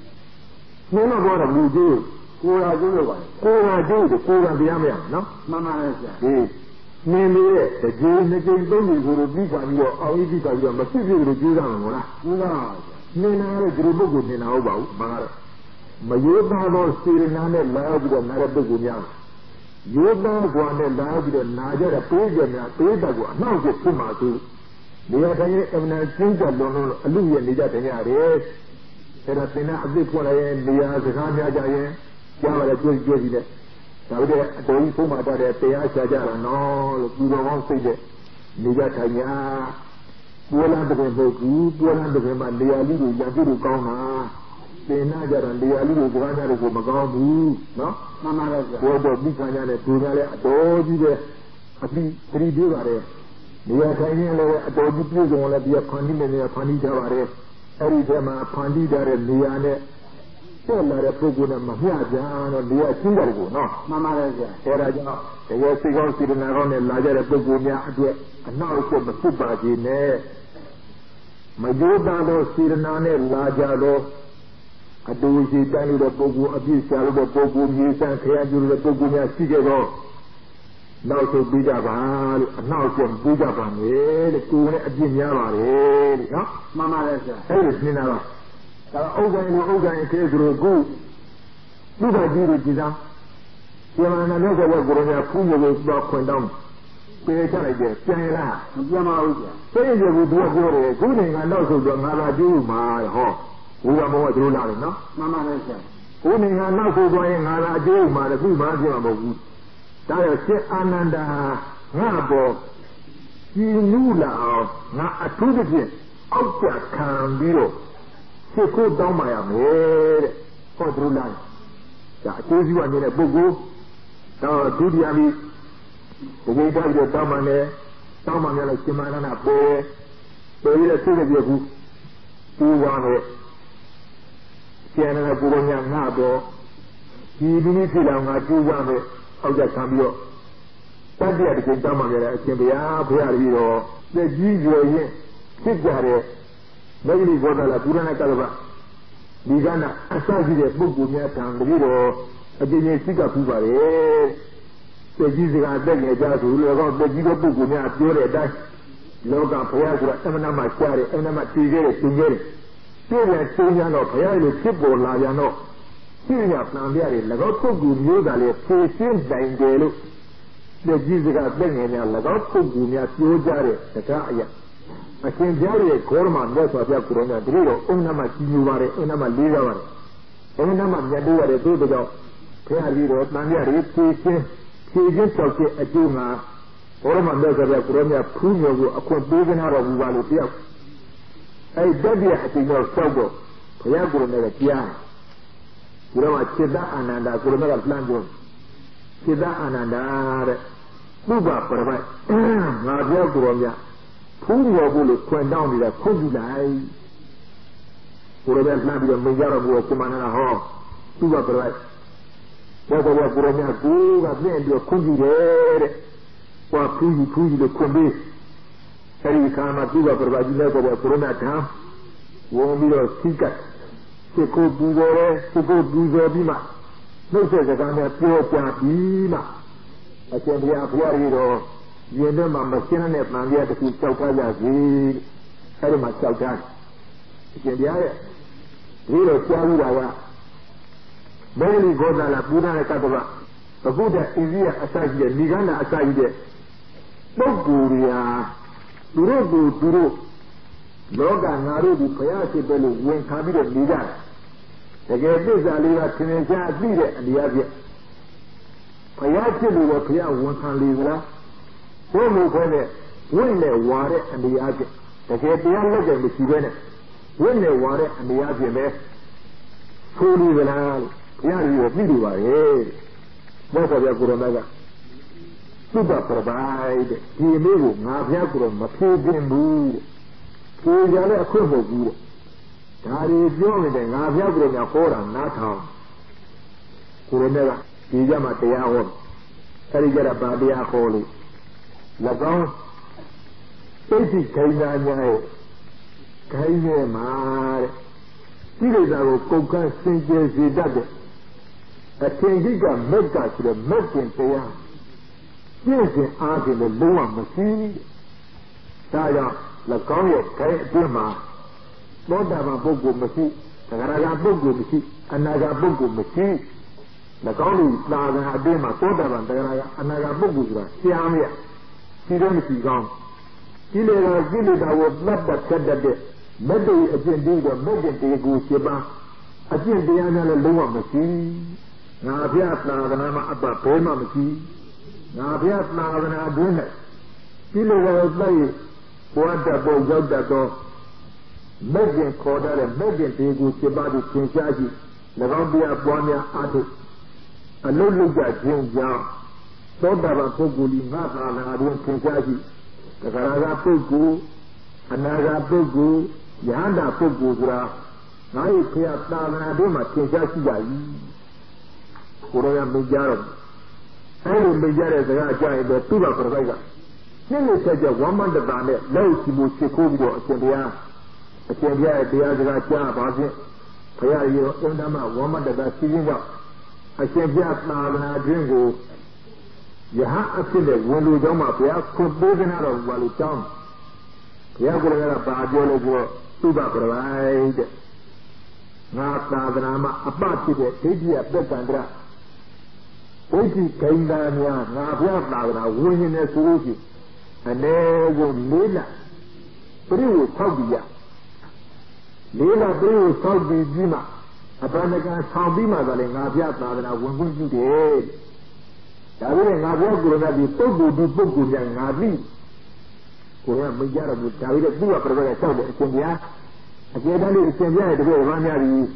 နှင်းတော့ဘွားတော့လူကျိုးကိုရာကျိုးလို့ပါကိုရာကျိုးကိုရာတရားမရနော်မှန်ပါရဲ့ဆိုဟေးနှင်းလေးရဲ့တကယ်နှစ်ကြိမ်သုံးကြိမ်ကိုပြီးခါပြီးတော့အောင်ကြီးပြီးခါပြီးတော့မရှိဖြစ်လို့ကျိုးတာမလားကျိုးတာနှင်းနာရဲ့ဒီပုဂ္ဂိုလ်နှင်းနာဟုတ်ပါဘူးမှန်ကတော့မယိုးသားသောစေရနာနဲ့လာပြီးတော့နားတဲ့ပုဂ္ဂိုလ်များယောသားကွာနဲ့လာပြီးတော့နာကြတဲ့ပေးကြများပေးတတ်ကွာအနောက်ကိုဖြစ်မှာသူနေရာတိုင်းအမှန်ကျင်းကြလုံးလုံးအလူရဲ့နေကြတယ်ရတယ်အဲ့ဒါသင်္နာအသိဖွင့်လိုက်ရင်နေရာစကားများကြရင်ကြားရတဲ့ကြွကြွကြီးနဲ့ဒါပေမဲ့အတော်ကြီးဖုံးမှာတတ်တဲ့တရားချကြတာနော်လို့ဒီတော်ကောင်းစိတ်တဲ့နေကြထိုင်ညာပွဲလန်းတဲ့ပုဂ္ဂိုလ်ပွဲလန်းတဲ့မှာနေရာလေးကိုရံပြလို့ကောင်းတာသင်္နာကြတော့နေရာလေးကိုစကားများလို့မကောင်းဘူးနော်မှန်ပါရဲ့ဘုရားပြီးခံရတဲ့ဒုက္ခလည်းအတော်ကြီးပဲအပြီးသတိပေးပါတယ်နေရာထိုင်ရင်လည်းအတော်ကြီးပြည့်စုံလည်းပြဖန်တီးနေနေဖန်တီးကြပါတယ်အဲ့ဒီထဲမှာဖန်တီးကြတဲ့နေရာနဲ့ တက်လာတဲ့ပုဂ္ဂိုလ်နဲ့မမျှကြတော့ဒီကချင်းတယ်ကိုနော်မှန်ပါတယ်ဗျာအဲဒါကြောင့်တကယ်စိတ်ကောင်းစေတနာကောင်းနဲ့လာကြတဲ့ပုဂ္ဂိုလ်များအတွက်အနောက်အကျမဖြစ်ပါစေနဲ့မယိုးသားသောစေတနာနဲ့လာကြတော့အတူရှိတိုင်းလို့တဲ့ပုဂ္ဂိုလ်အပြည့်ရှာလို့တဲ့ပုဂ္ဂိုလ်မြေစံခရမ်းကျလို့တဲ့ပုဂ္ဂိုလ်များရှိကြတော့နောက်ဆုံးပြီးကြပါလို့အနောက်ကျပြီးကြပါမယ်တဲ့ကိုယ်နဲ့အပြည့်များပါတယ်တဲ့နော်မှန်ပါတယ်ဆရာအဲ့ဒီနင်းတာတော့ဒါဥက္ကဋ္ဌရဲ့ခေဆိုတော့ကိုလူတော်ကြီးတွေကြည်သားဒီမှာလည်းဆိုတော့ကိုယ်ကဖူးမျိုးကိုခွင်တောင်းပြေချလိုက်တယ်ပြန်ရလားမပြန်ပါဘူးကြာစိတ်ကြဘူးသူကပြောတယ်ခုနေကတော့ဆိုတော့ငါလာကြည့်မှာဟောဘုရားမောကသူလာတယ်နော်မှန်ပါတယ်ဆရာခုနေကနောက်ဆိုသွားရင်ငါလာကြည့်မှာတခုမှပြောမှာမဟုတ်ဘူးဒါရစစ်အာနန္ဒာငါပေါ်ကြည်နူးလာအောင်ငါအထူးသဖြင့်အောက်ကျခံပြီးတော့စစ်ကိုတောင်းပါရမယ်တဲ့ဟောသူလာဒါအကျိုးစီးပွားနေတဲ့ပုဂ္ဂိုလ်တော့ဒုတိယပြီးဒီကိစ္စပြီးတော့တောင်းပါနဲ့တောင်းပါများလို့ရှင်မန္တနာပေါ်ရတဲ့စိတ်ကြည့်ဘူးပူပါနဲ့ကျန်တဲ့ပုဂ္ဂိုလ်များငါတော့ဒီဒီနေ့ဖြစ်လာငါကျူးပါမယ်အောက်ကျခံပြီးတော့တတိယတစ်ချိန်တောင်းပါကြတဲ့အရှင်ဘုရားပြီးတော့လက်ကြီးရွယ်ရင်ဖြစ်ကြတဲ့မဂ္ဂလိဘောဓလာပုရဏကတ္တဗဒီကနာအစရှိတဲ့ပုဂ္ဂိုလ်များတန်ပြီးတော့အကျဉ်းချင်းစိတ်ကပူပါတယ်တက်ကြီးစကားတက်ငယ်ကြဆိုလို့တော့တက်ကြီးတဲ့ပုဂ္ဂိုလ်များပြောတဲ့အတိုင်းလောကဘုရားဆိုတာအမှန်တမ်းရှားတယ်အမှန်တမ်းတည်ခဲ့တယ်သင်ခဲ့တယ်ပြည့်ပြန်သုံးရတော့ဘုရားလိုဖြစ်ပေါ်လာပြန်တော့ရှိရပန်ပြရတယ်၎င်းပုဂ္ဂိုလ်မျိုးကလည်းဖြည့်ရှင်းနိုင်တယ်လို့တက်ကြီးစကားတက်ငယ်များ၎င်းပုဂ္ဂိုလ်များပြောကြတဲ့စကားအရာအရှင်ဘုရားရဲ့ခေါ်မှမြတ်စွာဘုရားကိုယ်တော်ကတတိတော်အုံနမကြီးညူပါတယ်အုံနမလေးပါပါတယ်အုံနမမြတ်တို့ရတယ်သို့တော်ဘုရားကြီးတော်တန်မြတ်ရေးဖြည့်ရှင်းတောက်တဲ့အကျိုးမှာဘောရမမြတ်စွာဘုရားကိုယ်တော်ဖူးမျိုးကိုအခွင့်ပေးကြတော့ဘူးပါလို့ပြောအဲ့တတိယအချိန်တော့ဆောက်တော့ဘုရားကိုယ်တော်ကကြားဒီတော့จิตအာနန္ဒာကိုယ်တော်ကလှမ်းပြောจิตအာနန္ဒာတဲ့ပုဗ္ဗပရပိုက်ငါပြောကိုယ်တော်များဖူးရောဖို့လို့ခွင့်တောင်းနေတာခွင့်ပြုလိုက်ကိုယ်တော်ကလှမ်းပြီးတော့မင်းကြတော့ဘူးကိုမန္တနာဟောပုဗ္ဗပရပိုက်ဘောတော်ကကိုယ်တော်များကိုကပြည့်ပြီးခွင့်ပြုတယ်တဲ့ဟောဖူးကြီးလို့ခွင့်ပေးအဲဒီခါမှာပုဗ္ဗပရပိုက်ကြီးလည်းကိုယ်တော်ကထမ်းဝင်ပြီးတော့စိတ်ကစစ်ကိုပူဇော်တယ်စစ်ကိုပူဇော်ပြီးမှနှုတ်ဆက်စကားနဲ့ပြောပြပြီးမှအရှင်ဘုရားကြီးတော့ရင်ထဲမှာမရှင်းတဲ့ပန်ပြတစ်ခုကြောက်ကြရစီအဲဒီမှာကြောက်ကြအရှင်ဘုရားရဲ့ဒီလိုကြားလို့တာကမေဂလိဂောဒလာပူနာရဲ့ကတ္တဗအခုတည်းအိန္ဒိယအစရှိတဲ့ဏိဂန္ဓအစရှိတဲ့ပုဂ္ဂိုလ်တွေဟာသူတို့လောကငါတို့ဒီဘုရားရှိတယ်လို့ဝင်ခံပြီးတော့နေကြတယ်တကယ်သစ္စာလေးကသင်္ချာအသိတဲ့အတရားပြဘုရားရှိလို့ဘုရားဝန်ခံလေသလားဘုံမို့ခေါ်တဲ့ဝိနဲ့ဝါတဲ့အနေအချင်းတကယ်တရားလက်ကျင်မရှိဘဲနဲ့ဝိနဲ့ဝါတဲ့အနေအချင်းပဲဆိုလိုသလားဘုရားကြီးကိုသိလို့ပါရဲ့ဘောတော်ပြကိုရမကသုဘပရပိုက်တဲ့ဒီမျိုးကိုငါဘုရားကိုတော့မဖြေသင့်ဘူးကိုယ်ကြလည်းအခွင့်မဟုတ်ဘူးဒါတွေပြောနေတယ်ငါဘုရားကိုတော့ဟောတာနားထောင်ကိုရမကဒီကြမှာတရားဟောအဲဒီကြတာဗာတရားဟောလို့၎င်းသိသိခိုင်နာညာရဲ့ခိုင်ရဲ့မှာတဲ့ဒီကိစ္စကိုကုတ်ကန်းစင်ကြယ်စေတတ်တဲ့အထင်ကြီးကမက်ကဆိုတဲ့မက်ကင်တရားပြည့်စုံအားဖြင့်လည်းလုံးဝမရှိဒါကြောင့်၎င်းရဲ့ခိုင်အတွင်းမှာသောတာပန်ပုဂ္ဂိုလ်မရှိသဂရဂပုဂ္ဂိုလ်မရှိအနာဂပုဂ္ဂိုလ်မရှိ၎င်းလူသာသနာအတွင်းမှာသောတာပန်သဂရဂအနာဂပုဂ္ဂိုလ်ဆိုတာရှားမရဒီတော့မရှိကောင်းကိလေသာကိုပြတ်ဖြတ်တတ်တဲ့မတ္တိအကျင့်ပြီးတော့မဂ္ဂင်တေကို7ပါးအကျင့်တရားများလည်းလုံးဝမရှိငါဘုရားသာသနာမှာအပဘယ်မှမရှိငါဘုရားသာသနာအတွင်းနဲ့ကိလေသာကိုသိဘဝတတ်ဖို့ရောက်တတ်သောမဂ္ဂင်ခေါ်တဲ့မဂ္ဂင်တေကို7ပါးကိုသင်ကြားကြည့်၎င်းတရားပွားများအားထုတ်အလုံးလုံးကြခြင်းကြောင့်သောတာပန်ပုဂ္ဂိုလ်ကြီးငါသာသနာအတွင်းသင်ကြားကြည့်သဂရဂပုဂ္ဂိုလ်အနာဂပုဂ္ဂိုလ်ယဟန္တာပုဂ္ဂိုလ်ဆိုတာ 나의 그야 따나도마 괜찮지야이 고로야 메자로အဲ့လိုမေကြတဲ့စကားအကြရင်တော့သူ့ဘာပြပိုက်ကနည်းနည်းဆက်ကြဝမ်းမတတာနဲ့လောက်ချီမှုချစ်ခိုးပြီးတော့အရှင်ဘုရားရဲ့တရားစကားကြားပါဖြင့်ဘုရားရောအင်္ဒမဝမ်းမတတာစီးခြင်းကြောင့်အရှင်ဘုရားသာသနာတွင်ကိုယဟအဖြစ်နဲ့ဝင်လူကြောင်းမှာဘုရားခွင့်ပေးကြတော့ဘာလို့ကြောင်းဘုရားကိုယ်ကပါပြောလို့ဆိုတော့သူ့ဘာပြပိုက်တဲ့ငါသာသနာမှာအပဖြစ်တဲ့ဒိဋ္ဌိယပက္ကန္တရဒိဋ္ဌိဂိန္ဒာများငါဘုရားသာသနာဝင်ရင်လည်းဆိုလို့ရှိအနေကိုလေးလပြိဝဆောက်ပြီးရလေးလပြိဝဆောက်ပြီးပြီးမှအပန္နကဆောင်ပြီးမှသာလေငါဘုရားသာသနာဝင်ခွင့်ပြုတယ်ဒါပေမဲ့ငါဘုရားကိုယ်တော်ကဒီပုဂ္ဂိုလ်ဒီပုဂ္ဂိုလ်များငါသိကိုယ်ကမကြရဘူးဒါပေမဲ့သူ့ကပြည့်ဆောက်တယ်အရှင်ဘုရားအကျေတန်းလေးအရှင်ဘုရားရဲ့တပည့်ဘာများပြီး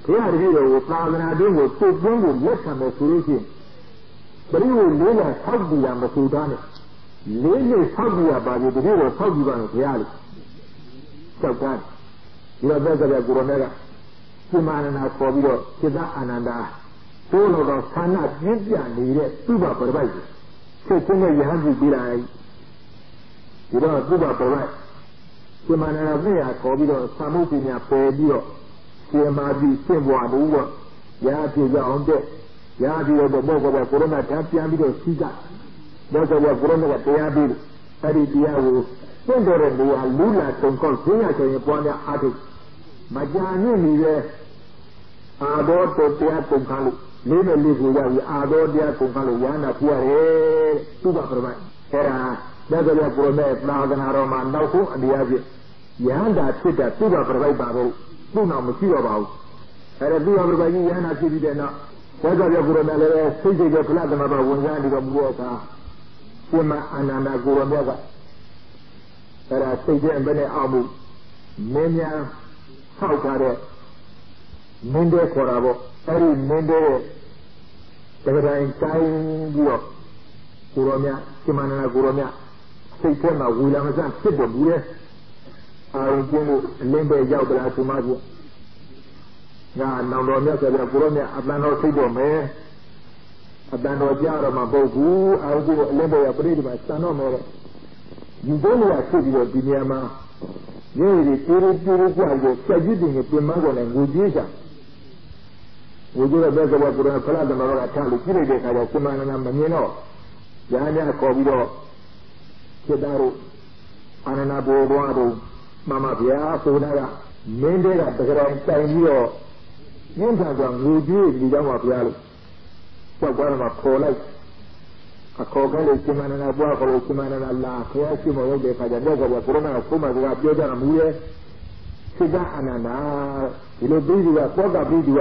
ဘုရားတပည့်တော်ကိုသာသနာတွင်းကိုတုတ်သွင်းကိုလက်ခံမယ်ဆိုလို့ရှိရင်ဘယ်လိုလေးလာဆောက်ပြီးရမဆိုသားနဲ့လေးလေးဆောက်ပြီးရပါဘူးတပည့်တော်ဆောက်ပြီးပါလို့ဘုရားလေးဆောက်တာဒီတော့သက်သက်ကိုရမေကစိမာနနာခေါ်ပြီးတော့စိတ္တအာနန္ဒာသို့တော်သောဌာနပြင်းပြနေတဲ့သူ့ဘပရပိုက်ကိုဆက်ချင်းနဲ့ရဟန်းပြုပြီးလိုက်ဒီတော့သူ့ဘပရပိုက်စိမာနနာသိရခေါ်ပြီးတော့သာမုပ္ပညာပယ်ပြီးတော့ရှင်မာတိရှင်းပွားလို့တော့ရာပြေကြအောင်တဲ့ရာပြီးတော့ဘောကကိုရမတန်းပြန်ပြီးတော့စီးကဘောကကိုရမကတရားပြီးအဲ့ဒီတရားကိုသင်တော်တဲ့နေရာလူလာတုံကောက်ဈေးရဆိုရင်ပွားများအားထုတ်မကြာညစ်နေပဲအာတော်တော်တရားတုံခါလို့လေးနဲ့လေးကိုရပြီးအာတော်တရားတုံခါလို့ရဟနာပြရတယ်သူ့ဘပရပိုက်အဲ့ဒါသက်သက်ကိုရမေသာသနာတော်မှာနောက်ဆုံးအနေအချင်းယဟန္တာဖြစ်တဲ့သူ့ဘပရပိုက်ပါဖို့သူ့နောက်မရှိတော့ပါဘူးအဲ့ဒါသူ့ဘပရပိုက်ကြီးယဟန္တာဖြစ်ပြီးတဲ့နောက်သက်သက်ကိုရမေလည်းစိတ်စိတ်ကဖလားသမဘာဝင်စားနေတော့မူတော့တာရှင်မအာနန္ဒကိုရမေကအဲ့ဒါစိတ်တဲ့ဘယ်နဲ့အောင်မှုမင်းများဆောက်ထားတဲ့မင်းတွေခေါ်တာပေါ့အဲ့ဒီမင်းတွေတကယ်တိုင်းတိုင်းပြီးတော့ကိုရောမြစိမန္နနာကိုရောမြစိတ်ထဲမှာဝီလာမစဖြစ်ပေါ်ဘူးလေအာရုံကျင်းလို့အလင်းပဲရောက်ကြလားဒီမှာပြငါနောင်တော်မြတ်ဆိုပြကိုရောမြအတန်တော်စိတ်တော်မယ်အတန်တော်ကြတော့မှပုတ်ဘူးအာရုံကျင်းလို့အလင်းပဲရောက်ပြိတိမှာစံတော့မယ်ဒီကုန်းကဖြစ်ပြီးတော့ဒီနေရာမှာရည်ရည်ပြေးပြေးကြွားကိုစက်ကြီးတင်ကိုပြင်မကုန်တယ်ငိုကြီးချာငိုကြီးတဲ့ဘက်ကကိုယ်ကဖလားသမတော်ကထားလို့ကြည့်လိုက်တဲ့အခါကျစိမန္နနာမမြင်တော့ရဟန်းများခေါ်ပြီးတော့စိတ်သားတို့အာနန္ဒဘောတော်တို့မမဗျာဆိုတာကမင်းတွေကတကယ်တိုင်တိုင်ပြီးတော့ညှင်းထားကြငိုကြီးဒီကြောင့်ပါဗျာလို့ကြောက်ကြတော့ခေါ်လိုက်အခေါ်ကလေးစိမန္နနာပွားခေါ်လို့စိမန္နနာလာခရရှိမရောက်တဲ့အခါကျတော့ကိုယ်ကနာကိုမကပြောကြတာမူရဲ့စိတ္တအာနန္ဒာဒီလိုပြီးသူကပောကပြီးသူက